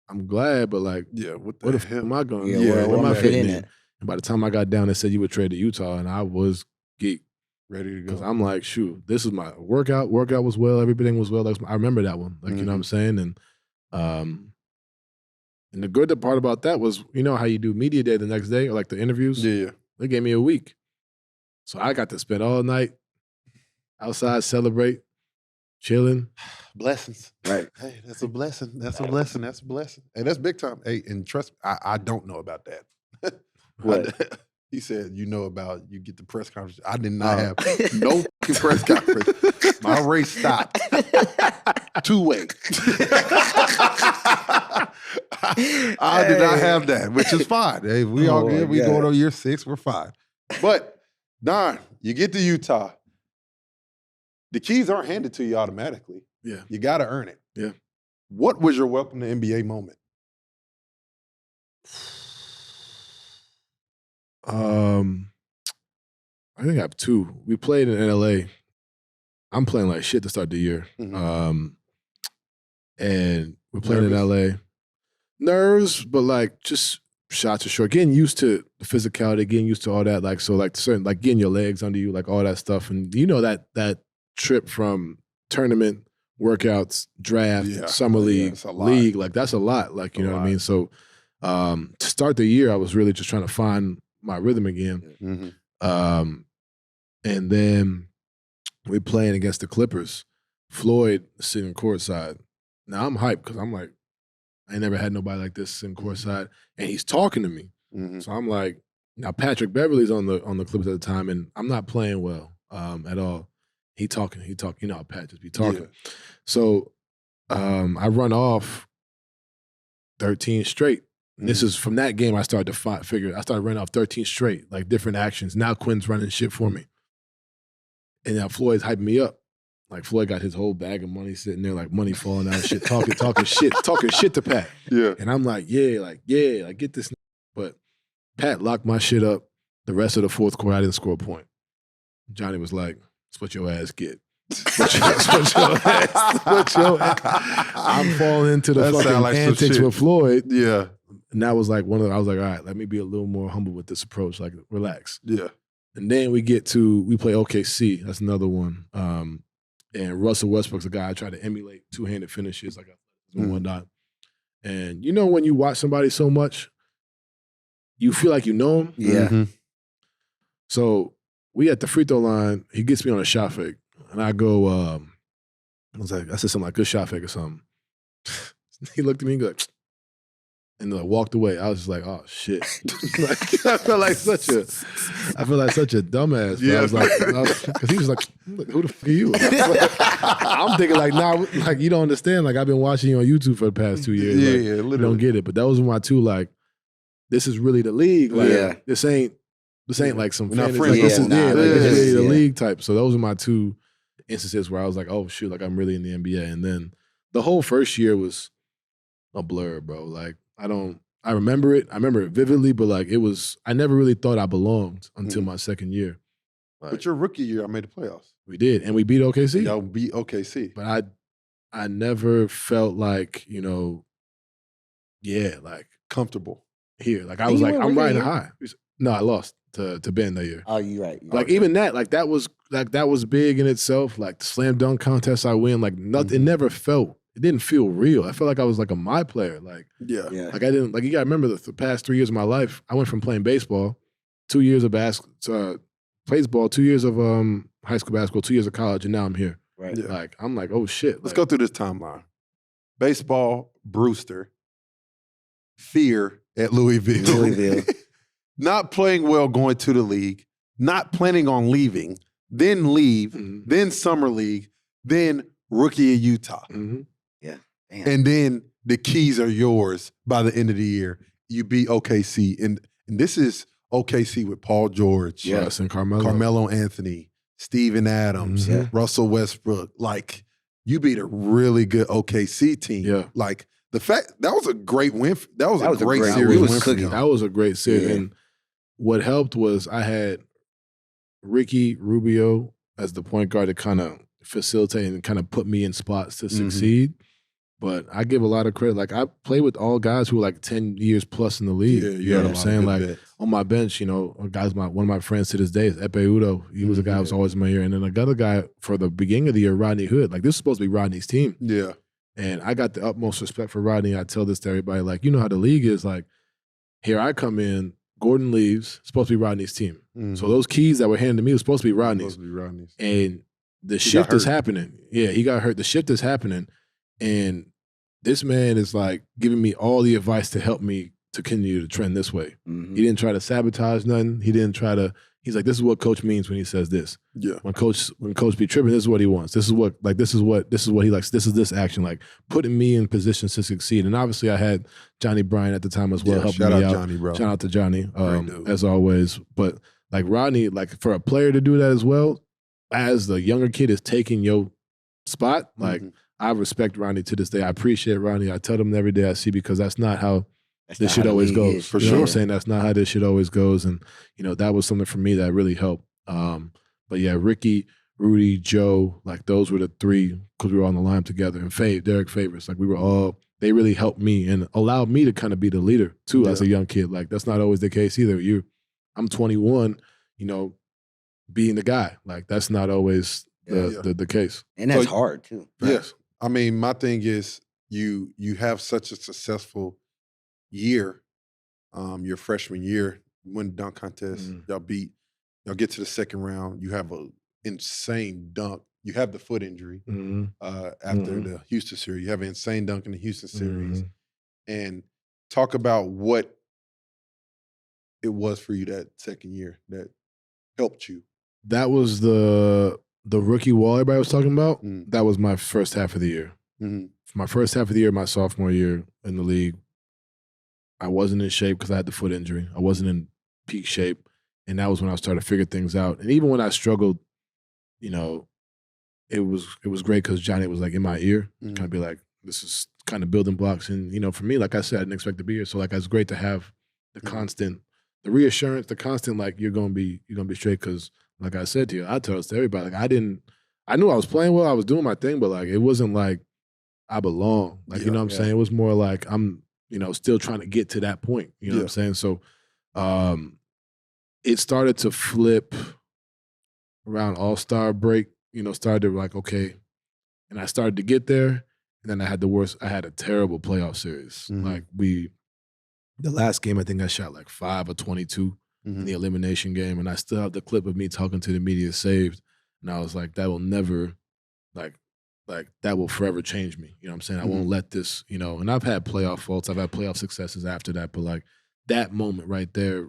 Speaker 3: I'm glad, but like, what the hell am I going to do? Where am I fitting in? And by the time I got down, they said you would trade to Utah, and I was geeked.
Speaker 1: Ready to go.
Speaker 3: Because I'm like, shoot, this is my workout. Workout was well. Everything was well. Like, I remember that one. Like, you know what I'm saying? And the good part about that was, you know how you do media day the next day, or like the interviews?
Speaker 1: Yeah.
Speaker 3: They gave me a week. So I got to spend all night outside, celebrate, chilling.
Speaker 1: Blessings.
Speaker 4: Right.
Speaker 1: Hey, that's a blessing. That's a blessing. That's a blessing. Hey, that's big time. Hey, and trust me, I don't know about that.
Speaker 4: What?
Speaker 1: He said, you get the press conference. I did not have no fucking press conference. My race stopped. Two-way. I did not have that, which is fine. Hey, we all good. We going on year 6. We're fine. But, Don, you get to Utah. The keys aren't handed to you automatically.
Speaker 3: Yeah.
Speaker 1: You got to earn it.
Speaker 3: Yeah.
Speaker 1: What was your welcome to NBA moment?
Speaker 3: I think I have 2. We played in LA. I'm playing like shit to start the year. And we're playing in LA. Nerves, but like just shots are short. Getting used to the physicality, getting used to all that. Like, so like certain, like getting your legs under you, like all that stuff. And you know that trip from tournament, workouts, draft, summer league, like that's a lot. Like, you know what I mean? So to start the year, I was really just trying to find my rhythm again.
Speaker 1: Mm-hmm.
Speaker 3: And then we're playing against the Clippers. Floyd sitting courtside. Now I'm hyped because I'm like, I ain't never had nobody like this sitting courtside, and he's talking to me.
Speaker 1: Mm-hmm.
Speaker 3: So I'm like, now Patrick Beverly's on the Clippers at the time, and I'm not playing well at all. He talking. You know how Pat just be talking.
Speaker 1: Yeah.
Speaker 3: So I run off 13 straight.
Speaker 1: Mm-hmm.
Speaker 3: This is from that game I started to figure. I started running off 13 straight, like different actions. Now Quinn's running shit for me. And now Floyd's hyping me up. Like Floyd got his whole bag of money sitting there, like money falling out of shit, talking shit to Pat.
Speaker 1: Yeah.
Speaker 3: And I'm like, get this. But Pat locked my shit up. The rest of the fourth quarter, I didn't score a point. Johnny was like, that's what your ass get. That's what your ass. I'm falling into the fucking
Speaker 1: like
Speaker 3: antics with Floyd.
Speaker 1: Yeah.
Speaker 3: And that was like I was like, all right, let me be a little more humble with this approach. Like, relax.
Speaker 1: Yeah.
Speaker 3: And then we play OKC. That's another one. And Russell Westbrook's a guy I try to emulate two-handed finishes, like and whatnot. And you know when you watch somebody so much, you feel like you know him.
Speaker 4: Yeah.
Speaker 1: Mm-hmm.
Speaker 3: So we at the free throw line, he gets me on a shot fake. And I go, I said something like, good shot fake or something. He looked at me and go, and walked away. I was just like, oh shit. Like, I felt like such a dumbass.
Speaker 1: Yeah.
Speaker 3: I was like, because he was like, who the fuck are you? I'm thinking like, nah, like you don't understand. Like I've been watching you on YouTube for the past 2 years.
Speaker 1: Yeah,
Speaker 3: like,
Speaker 1: yeah, literally.
Speaker 3: You don't get it. But those were my two, like, this is really the league. Like,
Speaker 4: Yeah.
Speaker 3: this ain't like some
Speaker 1: We're not
Speaker 3: fantasy.
Speaker 1: friends.
Speaker 3: Like, this is,
Speaker 4: Yeah,
Speaker 3: like,
Speaker 4: nah,
Speaker 3: this is really the
Speaker 4: yeah.
Speaker 3: league type. So those are my two instances where I was like, oh shoot, like I'm really in the NBA. And then the whole first year was a blur, bro. Like I remember it vividly, but like I never really thought I belonged until my second year. Like,
Speaker 1: But your rookie year, I made the playoffs.
Speaker 3: we did, and we beat OKC.
Speaker 1: Y'all beat OKC.
Speaker 3: But I never felt like, like
Speaker 1: Comfortable.
Speaker 3: here. Like I
Speaker 4: Didn't
Speaker 3: was
Speaker 4: you
Speaker 3: like,
Speaker 4: win
Speaker 3: I'm
Speaker 4: rookie
Speaker 3: riding
Speaker 4: year?
Speaker 3: high. No, I lost to Ben that year.
Speaker 4: Oh, you're right.
Speaker 3: Like even that, like that was big in itself. Like the slam dunk contest I win, like nothing. It didn't feel real. I felt like I was like a my player. Like
Speaker 1: Yeah.
Speaker 4: Yeah.
Speaker 3: like I didn't like you gotta remember the past 3 years of my life, I went from playing baseball, 2 years of baseball, 2 years of high school basketball, 2 years of college, and now I'm here.
Speaker 4: Right.
Speaker 1: Yeah.
Speaker 3: Like I'm like, oh shit.
Speaker 1: Let's go through this timeline. Baseball, Brewster. Fear at Louisville. Not playing well going to the league. Not planning on leaving. Then leave.
Speaker 3: Mhm.
Speaker 1: Then summer league. Then rookie of Utah.
Speaker 3: Mm-hmm.
Speaker 4: Damn.
Speaker 1: And then the keys are yours by the end of the year. You beat OKC. And this is OKC with Paul George,
Speaker 3: Yes, and Carmelo.
Speaker 1: Carmelo Anthony, Steven Adams,
Speaker 3: Mhm.
Speaker 1: Russell Westbrook. Like, you beat a really good OKC team.
Speaker 3: Yeah.
Speaker 1: Like, the fact that was a great win. That was a great
Speaker 4: we
Speaker 1: series
Speaker 4: was
Speaker 1: win for
Speaker 4: cooking.
Speaker 1: y'all.
Speaker 3: That was a great series.
Speaker 4: Yeah.
Speaker 3: And what helped was I had Ricky Rubio as the point guard to kind of facilitate and kind of put me in spots to succeed. But I give a lot of credit. Like I play with all guys who are like 10 years plus in the league. You know what I'm saying? Like on my bench, one of my friends to this day is Epe Udo. He was a guy who was always in my ear. And then another guy for the beginning of the year, Rodney Hood. Like this was supposed to be Rodney's team.
Speaker 1: Yeah.
Speaker 3: And I got the utmost respect for Rodney. I tell this to everybody, like, you know how the league is. Like, here I come in, Gordon leaves, it's supposed to be Rodney's team. So those keys that were handed to me was supposed to be Rodney's. And the shift is happening. Yeah, he got hurt. The shift is happening. And this man is like giving me all the advice to help me to continue to trend this way.
Speaker 4: Mhm.
Speaker 3: He didn't try to sabotage nothing. He didn't try to, he's like, this is what coach means when he says this.
Speaker 1: Yeah.
Speaker 3: When coach be tripping, this is what he wants. This is what he likes. This is this action, like putting me in positions to succeed. And obviously I had Johnny Bryan at the time as well, helping
Speaker 1: shout
Speaker 3: me
Speaker 1: out
Speaker 3: out.
Speaker 1: Johnny, bro.
Speaker 3: Shout out to Johnny,
Speaker 1: Great dude.
Speaker 3: as always. But like Rodney, like for a player to do that as well, as the younger kid is taking your spot, like I respect Rodney to this day. I appreciate Rodney. I tell him every day I see, because that's not how
Speaker 4: That's
Speaker 3: this
Speaker 4: not
Speaker 3: shit
Speaker 4: how the
Speaker 3: always
Speaker 4: league
Speaker 3: goes.
Speaker 4: is.
Speaker 1: For
Speaker 3: You know what I'm
Speaker 1: sure.
Speaker 3: saying? That's not how this shit always goes. And, that was something for me that really helped. But yeah, Ricky, Rudy, Joe, like those were the three, because we were on the line together. And Derek Favors, like they really helped me and allowed me to kind of be the leader too as a young kid. Like that's not always the case either. I'm 21, being the guy. Like that's not always the case.
Speaker 4: And that's
Speaker 1: So-
Speaker 4: hard too.
Speaker 1: Yes. I mean, my thing is you have such a successful year, your freshman year, win dunk contest. Y'all get to the second round. You have a insane dunk. You have the foot injury after the Houston series. You have an insane dunk in the Houston series. And talk about what it was for you that second year that helped you.
Speaker 3: That was the rookie wall everybody was talking about. That was my first half of the year. For my first half of the year, my sophomore year in the league, I wasn't in shape because I had the foot injury. I wasn't in peak shape. And that was when I started to figure things out. And even when I struggled, you know, it was great because Johnny was like in my ear, kind of be like, this is kind of building blocks. And, you know, for me, like I said, I didn't expect to be here. So like, it's great to have the constant, the reassurance, the constant, like you're gonna be straight. Cause like I said to you, I told us to everybody, like I knew I was playing well, I was doing my thing, but like, it wasn't like I belong. Like, you know what I'm saying? It was more like I'm, you know, still trying to get to that point. You know what I'm saying? So it started to flip around All-Star break, you know, started to like, okay. And I started to get there. And then I had a terrible playoff series. Like the last game, I think I shot like 5 of 22 in the elimination game. And I still have the clip of me talking to the media saved. And I was like, that will never, like that will forever change me. You know what I'm saying? I won't let this, you know, and I've had playoff faults. I've had playoff successes after that. But like that moment right there,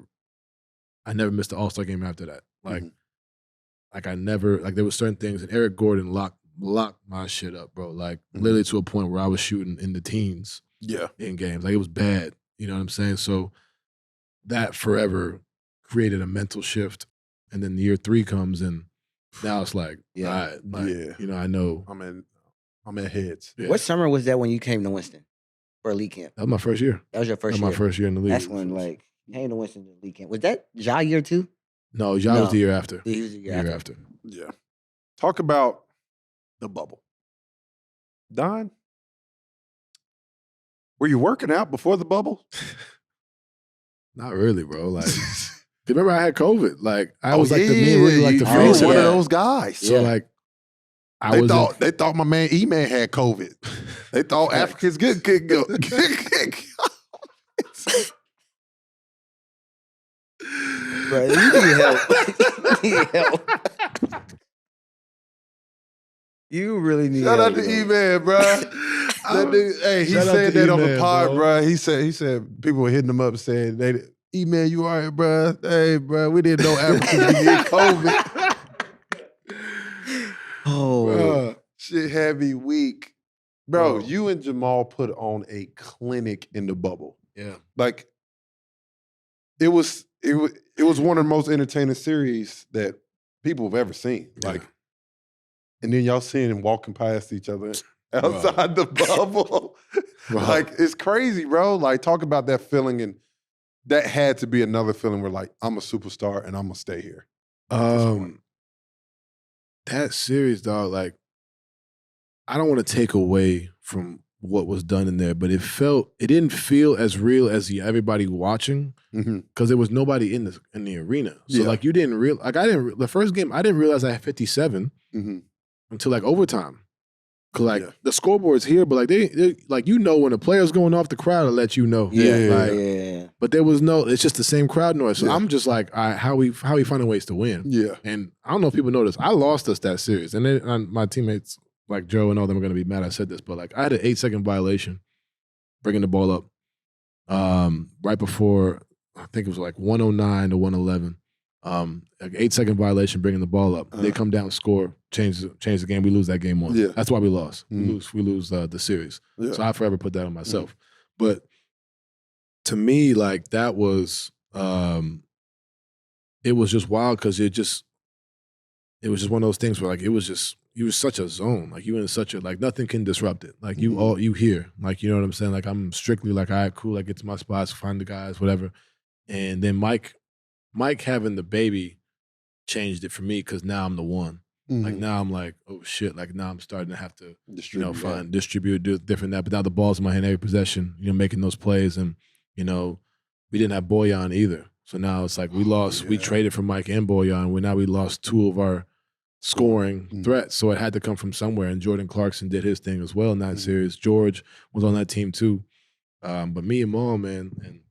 Speaker 3: I never missed the All-Star game after that. Like I never, like there were certain things, and Eric Gordon locked my shit up, bro. Like literally to a point where I was shooting in the teens in games. Like it was bad. You know what I'm saying? So that forever created a mental shift. And then year 3 comes and now it's like, all right, like, you know, I know.
Speaker 1: I'm at heads.
Speaker 4: Yeah. What summer was that when you came to Winston for elite camp?
Speaker 3: That was my first year.
Speaker 4: That was your first year?
Speaker 3: That was my first year in the league.
Speaker 4: That's when like you came to Winston elite camp. Was that Ja year 2?
Speaker 3: No, Ja was the year after.
Speaker 4: He was the year after.
Speaker 1: Yeah. Talk about the bubble. Don, were you working out before the bubble?
Speaker 3: Not really, bro. Like, remember I had COVID. Like, I was like the me and Rudy like the face.
Speaker 1: One of those guys.
Speaker 3: So like,
Speaker 1: they thought my man E-Man had COVID. They thought Africans could go.
Speaker 4: Bro, you need help. You need help. You really need
Speaker 1: Shout
Speaker 4: help.
Speaker 1: out to E-Man, bro. Hey, he said that on the pod, bro. He said people were hitting him up saying, E-Man, you all right, bro? Hey, bro, we didn't know Africans could get COVID. Bro, shit had me weak. Bro, you and Jamal put on a clinic in the bubble.
Speaker 3: Yeah.
Speaker 1: Like, it was one of the most entertaining series that people have ever seen. Like, and then y'all seeing him walking past each other outside the bubble. Like, it's crazy, bro. Like, talk about that feeling, and that had to be another feeling where, like, I'm a superstar and I'm gonna stay here.
Speaker 3: That series, dog, like, I don't want to take away from what was done in there, but it didn't feel as real as everybody watching because there was nobody in the arena. So like you didn't the first game I didn't realize I had 57 until like overtime. Cause like the scoreboard's here, but like they like, you know, when a player's going off, the crowd will let you know. But there was it's just the same crowd noise. So I'm just like, all right, how we finding ways to win? Yeah. And I don't know if people know this. I lost us that series, and then my teammates like Joe and all them are gonna be mad I said this, but like I had an 8-second violation bringing the ball up right before, I think it was like 109 to 111. Like 8-second violation bringing the ball up. They come down, score, change the game. We lose that game 1. Yeah. That's why we lost. We lose the series. Yeah. So I forever put that on myself. But to me, like that was it was just wild because it was just one of those things where like it was such a zone. Like you in such a, like nothing can disrupt it. Like you hear. Like, you know what I'm saying? Like I'm strictly like, all right, cool, I get to my spots, find the guys, whatever. And then Mike having the baby changed it for me because now I'm the one. Like now I'm like, oh shit, like now I'm starting to have to distribute, do different that. But now the ball's in my hand every possession, you know, making those plays. And, you know, we didn't have Boyan either. So now it's like we lost, we traded for Mike and Boyan. We lost 2 of our scoring threats. So it had to come from somewhere. And Jordan Clarkson did his thing as well in that series. George was on that team too. But me and Mom, man, and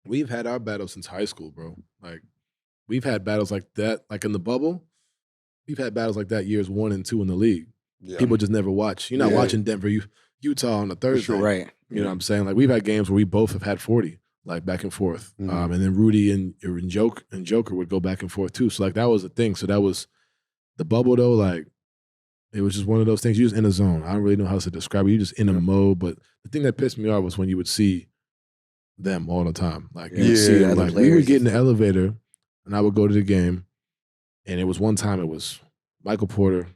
Speaker 3: we've had our battles since high school, bro. Like, we've had battles like that, like in the bubble. We've had battles like that years 1 and 2 in the league.
Speaker 1: Yeah.
Speaker 3: People just never watch. You're not watching Denver, Utah on a Thursday.
Speaker 1: sure.
Speaker 4: Right.
Speaker 3: You know what I'm saying? Like, we've had games where we both have had 40, like back and forth.
Speaker 1: Mhm.
Speaker 3: And then Rudy and Joker would go back and forth too. So like that was a thing. So that was the bubble though. Like it was just one of those things. You just in a zone. I don't really know how to describe it. You just in a mode. But the thing that pissed me off was when you would see them all the time. Like you would see them.
Speaker 4: other
Speaker 3: Like we would
Speaker 4: players
Speaker 3: get in
Speaker 4: and
Speaker 3: the elevator, and I would go to the game, and it was one time it was Michael Porter,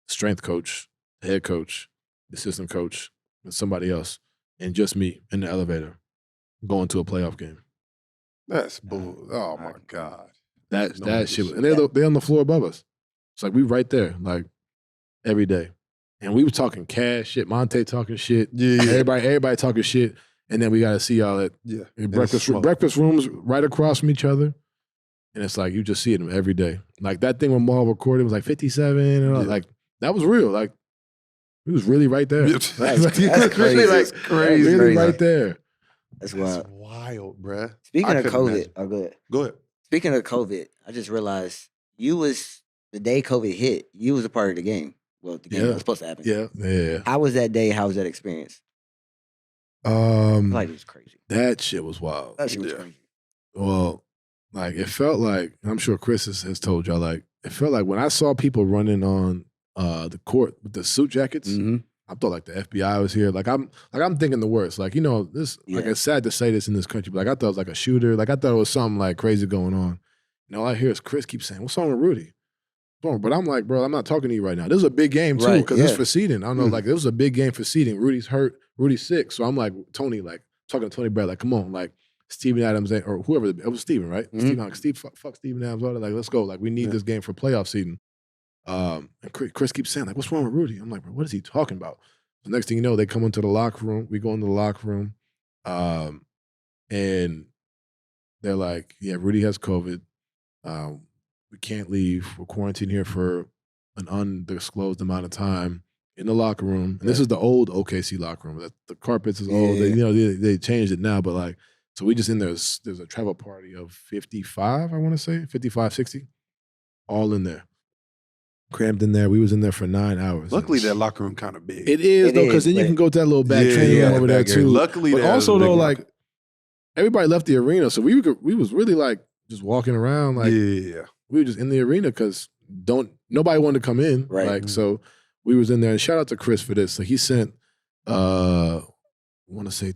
Speaker 3: strength coach, the head coach, the assistant coach, and somebody else, and just me in the elevator going to a playoff game.
Speaker 1: That's bull. Oh my God.
Speaker 3: That
Speaker 1: No,
Speaker 3: shit.
Speaker 1: just-
Speaker 3: And they're on the floor above us. It's like we right there, like every day. And we were talking cash shit. Monte talking shit.
Speaker 1: Yeah.
Speaker 3: Everybody talking shit. And then we got to see y'all at
Speaker 1: Yeah.
Speaker 3: breakfast rooms right across from each other. And it's like you just see them every day. Like that thing when Maul recorded was like 57. And all, like that was real. Like he was really right there.
Speaker 1: That's
Speaker 4: crazy.
Speaker 1: really
Speaker 4: That's
Speaker 1: crazy.
Speaker 3: Really right there.
Speaker 4: That's
Speaker 1: That's
Speaker 4: wild.
Speaker 1: wild, bruh.
Speaker 4: Speaking
Speaker 1: I
Speaker 4: of
Speaker 1: couldn't
Speaker 4: COVID,
Speaker 1: imagine.
Speaker 4: oh, go ahead.
Speaker 1: Go ahead.
Speaker 4: Speaking of COVID, I just realized you was the day COVID hit. You was a part of the game. Well, the game that
Speaker 3: Yeah.
Speaker 4: was supposed to happen.
Speaker 3: Yeah.
Speaker 4: How was that day? How was that experience? Like it was crazy.
Speaker 3: That shit was wild.
Speaker 4: That shit was
Speaker 1: Yeah.
Speaker 4: crazy.
Speaker 3: Well, like it felt like, and I'm sure Chris has told y'all, like it felt like when I saw people running on the court with the suit jackets,
Speaker 4: Mm-hmm.
Speaker 3: I thought like the FBI was here. Like I'm thinking the worst. Like, you know, this like
Speaker 4: Yeah.
Speaker 3: it's sad to say this in this country, but like I thought it was like a shooter. Like I thought it was something like crazy going on. And all I hear is Chris keep saying, "What's wrong with Rudy?" But I'm like, bro, I'm not talking to you right now. This is a big game too,
Speaker 4: Right,
Speaker 3: because it's
Speaker 4: yeah.
Speaker 3: for seeding. I don't know, like it was a big game for seeding. Rudy's hurt, Rudy's sick. So I'm like, Tony, like talking to Tony Brad, like, come on, like Steven Adams or whoever, it was Steven, right?
Speaker 4: Mhm.
Speaker 3: Fuck Steven Adams, all that. Like, let's go. Like, we need this game for playoff seeding. And Chris keeps saying, like, what's wrong with Rudy? I'm like, bro, what is he talking about? The next thing you know, they come into the locker room. We go into the locker room, and they're like, yeah, Rudy has COVID. We can't leave. We're quarantined here for an undisclosed amount of time in the locker room. And this is the old OKC locker room. The carpets is old.
Speaker 4: Yeah.
Speaker 3: They changed it now, but like, so we just in there. There's a travel party of 55, I want to say, 55, 60, all in there. Crammed in there. We was in there for 9 hours.
Speaker 1: Luckily, that locker room kind of big.
Speaker 3: It is,
Speaker 4: It
Speaker 3: though, because
Speaker 4: is,
Speaker 3: then you
Speaker 4: but-
Speaker 3: can go to that little back training room over there,
Speaker 1: back area.
Speaker 3: too.
Speaker 1: Luckily,
Speaker 3: But
Speaker 1: that
Speaker 3: also,
Speaker 1: was a big
Speaker 3: though,
Speaker 1: locker.
Speaker 3: like, everybody left the arena, so we was really, like, just walking around, like,
Speaker 1: yeah.
Speaker 3: we were just in the arena because nobody wanted to come in.
Speaker 4: Right.
Speaker 3: Like, so we was in there. And shout out to Chris for this. So he sent, I want to say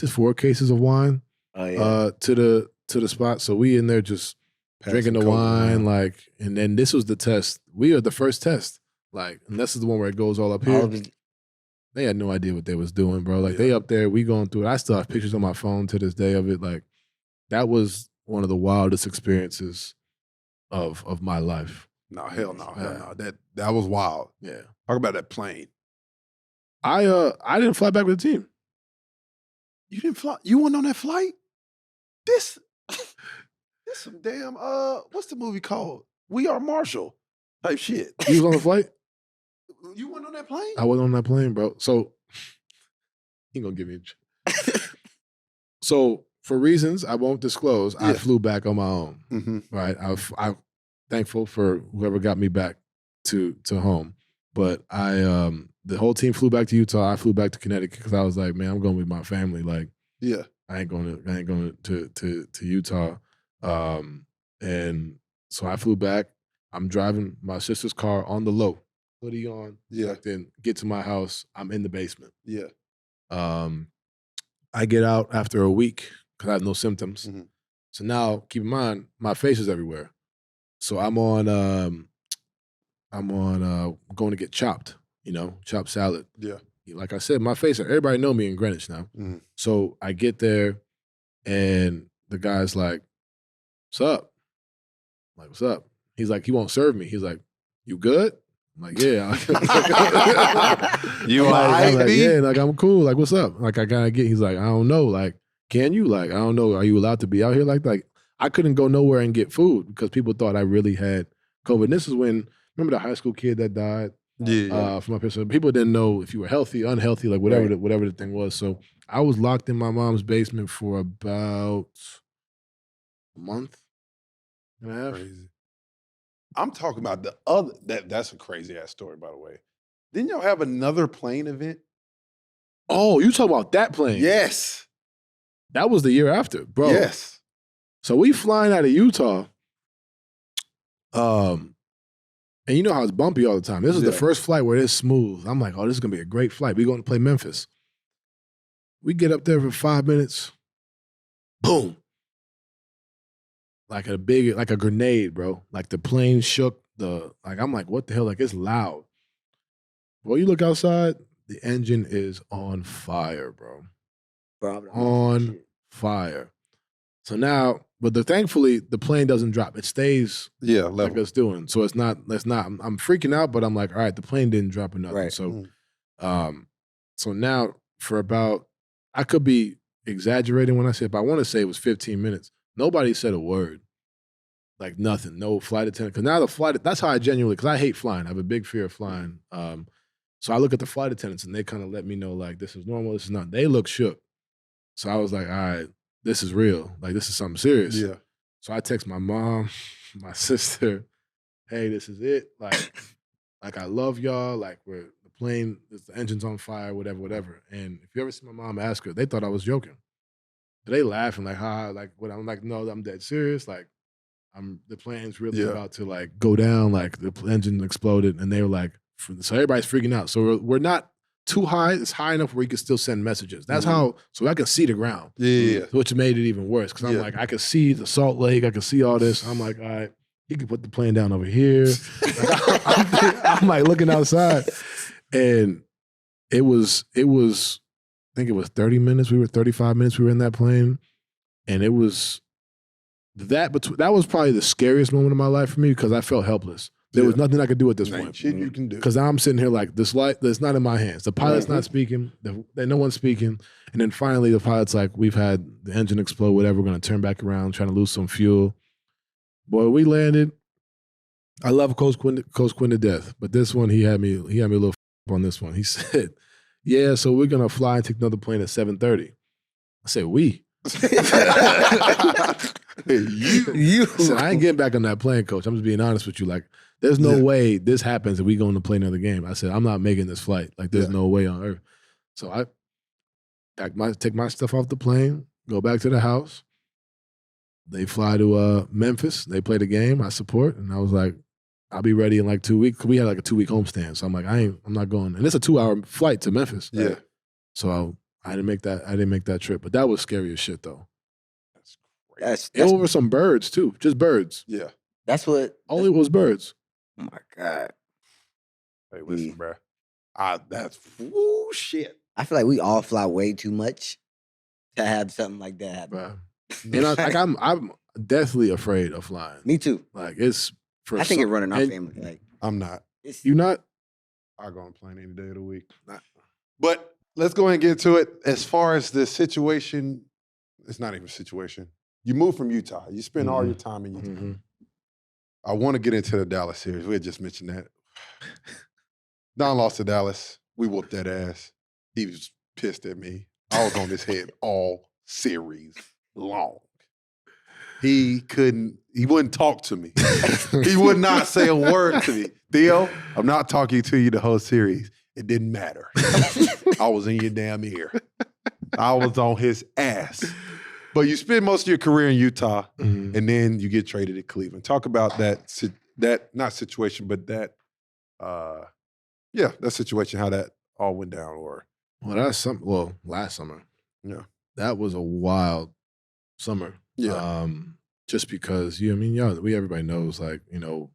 Speaker 3: 4 cases of wine
Speaker 4: Oh yeah.
Speaker 3: to the spot. So we in there just drinking the
Speaker 1: Passing COVID
Speaker 3: wine,
Speaker 1: around.
Speaker 3: like, and then this was the test. We are the first test. Like, and this is the one where it goes all up here.
Speaker 4: All of it-
Speaker 3: They had no idea what they was doing, bro. Like they up there, we going through it. I still have pictures on my phone to this day of it. Like that was one of the wildest experiences of my life.
Speaker 1: No, hell no. That was wild.
Speaker 3: Yeah.
Speaker 1: Talk about that plane.
Speaker 3: I didn't fly back with the team.
Speaker 1: You didn't fly. You went on that flight? This some damn what's the movie called? We Are Marshall type shit.
Speaker 3: You was on the flight?
Speaker 1: You went on that plane?
Speaker 3: I wasn't on that plane, bro. So he gonna give me so for reasons I won't disclose, I
Speaker 1: Yeah.
Speaker 3: flew back on my own.
Speaker 1: Mm-hmm.
Speaker 3: Right. I'm thankful for whoever got me back to home. But the whole team flew back to Utah. I flew back to Connecticut because I was like, man, I'm going with my family. Like,
Speaker 1: Yeah.
Speaker 3: I ain't going to Utah. And so I flew back. I'm driving my sister's car on the low, hoodie on.
Speaker 1: Yeah.
Speaker 3: Then get to my house. I'm in the basement.
Speaker 1: Yeah.
Speaker 3: I get out after a week because I have no symptoms.
Speaker 1: Mhm.
Speaker 3: So now, keep in mind, my face is everywhere. So I'm on going to get chopped. Chopped salad.
Speaker 1: Yeah.
Speaker 3: Like I said, my face, everybody know me in Greenwich now.
Speaker 1: Mhm.
Speaker 3: So I get there and the guy's like, what's up? I'm like, what's up? He's like, he won't serve me. He's like, you good? I'm like, yeah.
Speaker 1: You
Speaker 3: I'm
Speaker 1: alright,
Speaker 3: like,
Speaker 1: B?
Speaker 3: yeah, like I'm cool. Like, what's up? Like I gotta get, he's like, I don't know. Like, can you? Like, I don't know. Are you allowed to be out here? Like I couldn't go nowhere and get food because people thought I really had COVID. And this is when, remember the high school kid that died? from up here. So people didn't know if you were healthy, unhealthy, like whatever whatever the thing was. So I was locked in my mom's basement for about a month and a half.
Speaker 1: Crazy. I'm talking about the other. That's a crazy ass story, by the way. Didn't y'all have another plane event?
Speaker 3: Oh, you talking about that plane?
Speaker 1: Yes.
Speaker 3: That was the year after, bro.
Speaker 1: Yes.
Speaker 3: So we flying out of Utah. And you know how it's bumpy all the time. This is the first flight where it's smooth. I'm like, oh, this is gonna be a great flight. We're going to play Memphis. We get up there for 5 minutes. Boom. Like a grenade, bro. Like the plane shook. I'm like, what the hell? Like it's loud. Well, you look outside, the engine is on fire, bro. On fire. So now, but thankfully the plane doesn't drop. It stays
Speaker 1: level.
Speaker 3: like it's doing. So it's not. I'm freaking out, but I'm like, all right, the plane didn't drop or nothing.
Speaker 4: Right.
Speaker 3: So, so now for about, I could be exaggerating when I say, but I want to say it was 15 minutes. Nobody said a word. Like nothing. No flight attendant. Because now that's how I genuinely, because I hate flying. I have a big fear of flying. So I look at the flight attendants and they kind of let me know like, this is normal, this is not. They look shook. So I was like, all right, this is real. Like this is something serious.
Speaker 1: Yeah.
Speaker 3: So I text my mom, my sister, hey, this is it. Like I love y'all. Like the engine's on fire, whatever. And if you ever see my mom ask her, they thought I was joking. They laughing like, like what? I'm like, no, I'm dead serious. Like the plane's really about to like go down. Like the engine exploded, and they were like, so everybody's freaking out. So we're not too high. It's high enough where you can still send messages. That's how. So I can see the ground.
Speaker 1: Yeah.
Speaker 3: Which made it even worse because I'm like, I can see the Salt Lake. I can see all this. I'm like, all right, you can put the plane down over here. I'm like looking outside, and it was. I think it was 30 minutes. 35 minutes. We were in that plane, and it was that. But that was probably the scariest moment of my life for me because I felt helpless. There was nothing I could do at this point.
Speaker 1: Shit you can do.
Speaker 3: Because I'm sitting here like this light that's not in my hands. The pilot's not speaking. No one's speaking. And then finally the pilot's like, we've had the engine explode, whatever. We're going to turn back around, trying to lose some fuel. Boy, we landed. I love Coach Quinn to death. But this one, he had me a little on this one. He said, yeah, so we're going to fly and take another plane at 7:30. I said, we. You. I said, I ain't getting back on that plane, Coach. I'm just being honest with you. Like, there's no way this happens if we go to play another game. I said, I'm not making this flight. Like, there's no way on earth. So I take my stuff off the plane, go back to the house. They fly to Memphis. They play the game. I support. And I was like, I'll be ready in like 2 weeks. We had like a 2-week homestand. So I'm like, I'm not going. And it's a 2-hour flight to Memphis.
Speaker 1: Yeah.
Speaker 3: So I didn't make that trip. But that was scary as shit though.
Speaker 4: That's
Speaker 3: over some birds too. Just birds.
Speaker 1: Yeah.
Speaker 4: That's what.
Speaker 3: Only was birds.
Speaker 4: Oh my God.
Speaker 1: Hey, listen, bro. That's shit.
Speaker 4: I feel like we all fly way too much to have something like that happen.
Speaker 3: And I'm deathly afraid of flying.
Speaker 4: Me too.
Speaker 3: Like it's
Speaker 4: I think it's running our family. Like
Speaker 1: I'm not.
Speaker 3: You not?
Speaker 1: I go on a plane any day of the week. But let's go ahead and get into it. As far as the situation, it's not even a situation. You moved from Utah. You spend all your time in Utah. Mm-hmm. I want to get into the Dallas series. We had just mentioned that. Don lost to Dallas. We whooped that ass. He was pissed at me. I was on his head all series long. He wouldn't talk to me. He would not say a word to me. Theo, I'm not talking to you the whole series. It didn't matter. I was in your damn ear. I was on his ass. But you spend most of your career in Utah, and then you get traded to Cleveland. Talk about that not situation, but that situation, how that all went down.
Speaker 3: Last summer.
Speaker 1: Yeah.
Speaker 3: That was a wild summer.
Speaker 1: Yeah.
Speaker 3: Just because everybody knows, like, is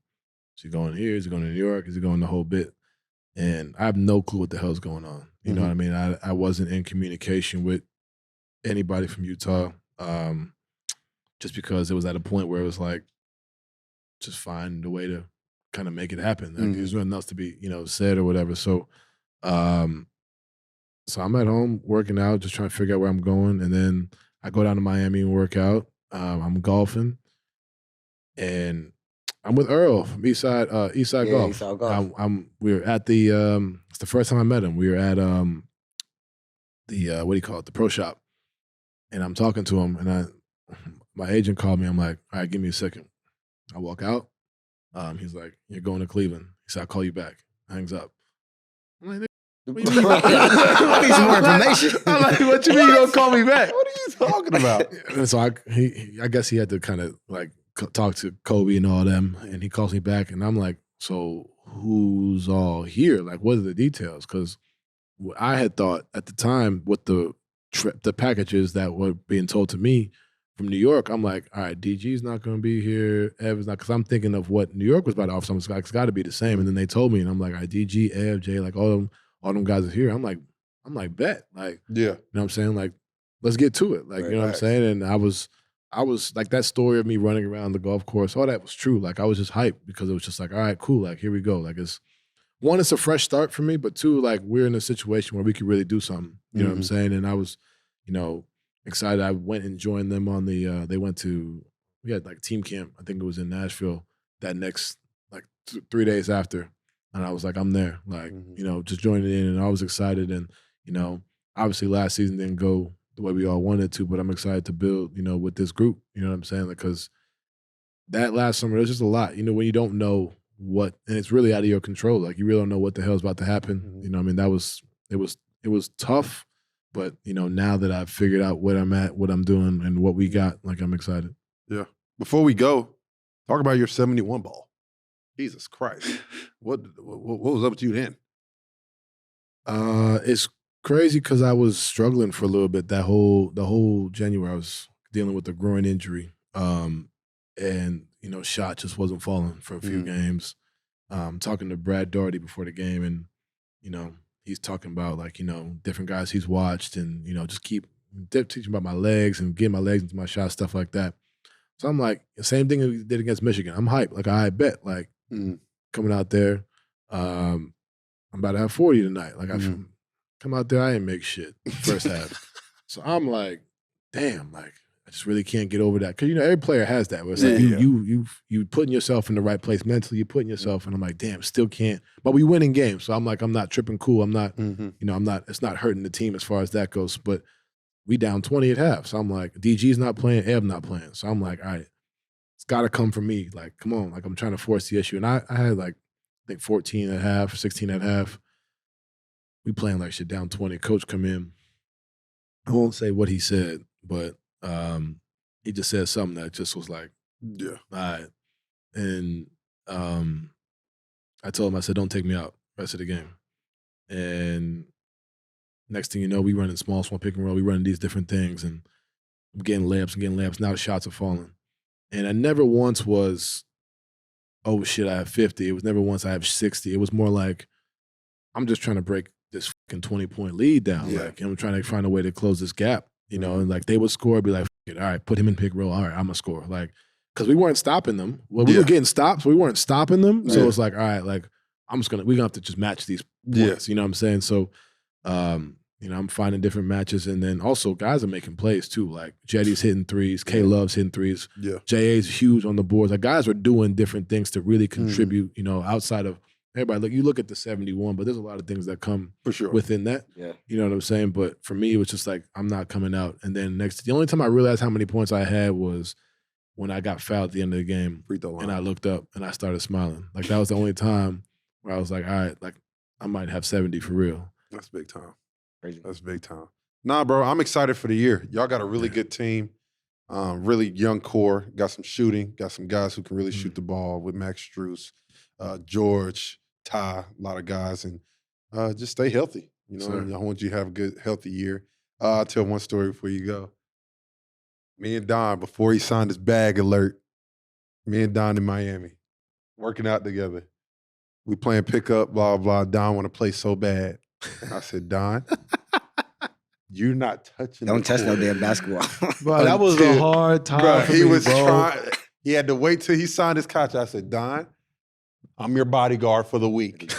Speaker 3: he going here? Is he going to New York? Is he going the whole bit? And I have no clue what the hell's going on. You know what I mean? I wasn't in communication with anybody from Utah. Just because it was at a point where it was like, just find a way to kind of make it happen. Like, there's nothing else to be, said or whatever. So, so I'm at home working out, just trying to figure out where I'm going. And then I go down to Miami and work out. I'm golfing. And I'm with Earl from Eastside Golf.
Speaker 4: Eastside Golf.
Speaker 3: We were at the it's the first time I met him. We were at the what do you call it? The pro shop. And I'm talking to him, and my agent called me. I'm like, all right, give me a second. I walk out. He's like, you're going to Cleveland. He said, I'll call you back. Hangs up. I'm like, what do you mean?
Speaker 4: I need some more information.
Speaker 3: I'm like, what you mean you gonna call me back?
Speaker 1: What are you talking about?
Speaker 3: And so I guess he had to kind of like talk to Kobe and all them, and he calls me back, and I'm like, so who's all here? Like, what are the details? Because I had thought at the time with the packages that were being told to me from New York, I'm like, all right, DG's not going to be here, Ev's not, because I'm thinking of what New York was about to offer. So I'm like, it's got to be the same. And then they told me, and I'm like, all right, DG, Ev, Jay, like all them guys are here. I'm like, bet, like,
Speaker 1: Yeah.
Speaker 3: you know what I'm saying? Like, let's get to it. Like,
Speaker 4: Right,
Speaker 3: you know what I'm saying? And I was like, that story of me running around the golf course, all that was true. Like, I was just hyped because it was just like, all right, cool. Like, here we go. Like, it's a fresh start for me, but two, like, we're in a situation where we could really do something. You know what I'm saying? And I was, excited. I went and joined them on the, we had like team camp. I think it was in Nashville that next, like 3 days after. And I was like, I'm there, like, just joining in, and I was excited. And, obviously last season didn't go the way we all wanted to, but I'm excited to build, with this group, you know what I'm saying? Because that last summer, there's just a lot, when you don't know what, and it's really out of your control. Like, you really don't know what the hell's about to happen. It was tough, but, now that I've figured out what I'm at, what I'm doing, and what we got, like, I'm excited.
Speaker 1: Yeah. Before we go, talk about your 71 ball. Jesus Christ. What was up with you then?
Speaker 3: It's crazy because I was struggling for a little bit the whole January. I was dealing with a groin injury, and shot just wasn't falling for a few games. Talking to Brad Daugherty before the game, and he's talking about like different guys he's watched, and just keep teaching about my legs and getting my legs into my shot, stuff like that. So I'm like, same thing we did against Michigan. I'm hyped, like I bet, like coming out there. I'm about to have 40 tonight. Like I come out there, I didn't make shit first half. So I'm like, damn, like I just really can't get over that. Cause every player has that where it's like you putting yourself in the right place mentally, you putting yourself, and I'm like, damn, still can't. But we winning games. So I'm like, I'm not tripping cool. I'm not, I'm not, it's not hurting the team as far as that goes. But we down 20 at half. So I'm like, DG's not playing, Eb not playing. So I'm like, all right, it's gotta come from me. Like, come on. Like I'm trying to force the issue. And I had like, I think 14 at half, 16 at half. We playing like shit down 20. Coach come in. I won't say what he said, but he just said something that just was like, yeah, all right. And I told him, I said, don't take me out the rest of the game. And next thing you know, we running small pick and roll. We running these different things, and I'm getting layups. Now the shots are falling. And I never once was, oh shit, I have 50. It was never once I have 60. It was more like, I'm just trying to break this fucking 20-point lead down. Yeah. Like, I'm trying to find a way to close this gap, and like they would score, be like, all right, put him in pick roll. All right, I'm gonna score. Like, because we weren't stopping them. Well, we were getting stops, we weren't stopping them. So it's like, all right, like we're gonna have to just match these points. You know what I'm saying? So, I'm finding different matches, and then also guys are making plays too. Like Jetty's hitting threes, K Love's hitting threes. Yeah, JA's huge on the boards. Like guys are doing different things to really contribute. Outside of everybody. Look, you look at the 71, but there's a lot of things that come for sure within that. Yeah, you know what I'm saying. But for me, it was just like I'm not coming out. And then the only time I realized how many points I had was when I got fouled at the end of the game, and I looked up and I started smiling. Like that was the only time where I was like, all right, like I might have 70 for real.
Speaker 1: That's big time. Crazy. That's big time. Nah, bro, I'm excited for the year. Y'all got a really good team, really young core. Got some shooting. Got some guys who can really shoot the ball with Max Strus, George, Ty, a lot of guys, and just stay healthy. I want you to have a good, healthy year. I'll tell one story before you go. Me and Don, before he signed his bag alert, me and Don in Miami, working out together. We playing pickup, blah, blah. Don want to play so bad. I said, Don, you're not touching
Speaker 4: Don't touch no damn basketball.
Speaker 3: Bro, that was a hard time for me,
Speaker 1: he was
Speaker 3: bro.
Speaker 1: trying. He had to wait till he signed his contract. I said, Don, I'm your bodyguard for the week.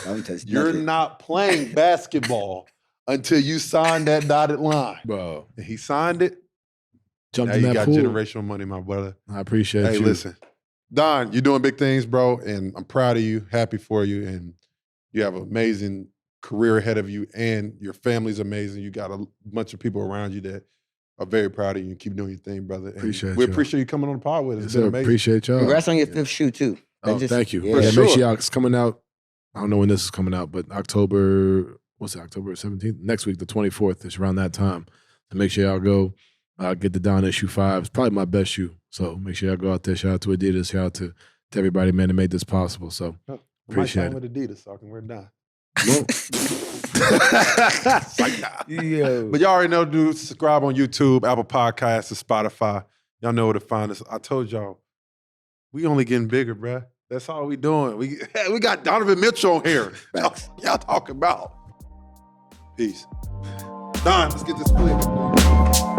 Speaker 1: You're not playing basketball until you sign that dotted line.
Speaker 3: Bro.
Speaker 1: And he signed it.
Speaker 3: Jumped
Speaker 1: now
Speaker 3: in
Speaker 1: you
Speaker 3: that
Speaker 1: got
Speaker 3: pool.
Speaker 1: generational money, my brother.
Speaker 3: I appreciate you.
Speaker 1: Hey, listen, Don, you're doing big things, bro, and I'm proud of you, happy for you, and you have an amazing career ahead of you, and your family's amazing. You got a bunch of people around you that are very proud of you and keep doing your thing, brother. And
Speaker 3: Appreciate
Speaker 1: we
Speaker 3: y'all.
Speaker 1: appreciate you coming on the pod with us.
Speaker 3: Yes,
Speaker 1: It's been
Speaker 3: sir.
Speaker 1: amazing.
Speaker 3: Appreciate y'all.
Speaker 4: Congrats on your 5th shoe too.
Speaker 3: Oh, thank you.
Speaker 4: Yeah,
Speaker 3: Yeah,
Speaker 1: sure.
Speaker 3: make sure y'all, it's coming out. I don't know when this is coming out, but October 17th? Next week, the 24th. It's around that time. So make sure y'all go get the Don issue 5. It's probably my best shoe. So make sure y'all go out there. Shout out to Adidas. Shout out to everybody, man, that made this possible. So appreciate
Speaker 1: it. With Adidas, so I can wear Don.
Speaker 3: well,
Speaker 4: Yeah.
Speaker 1: But y'all already know, dude, subscribe on YouTube, Apple Podcasts, and Spotify. Y'all know where to find us. I told y'all, we only getting bigger, bruh. That's all we doing. We got Donovan Mitchell on here. Y'all talking about. Peace. Don, let's get this split.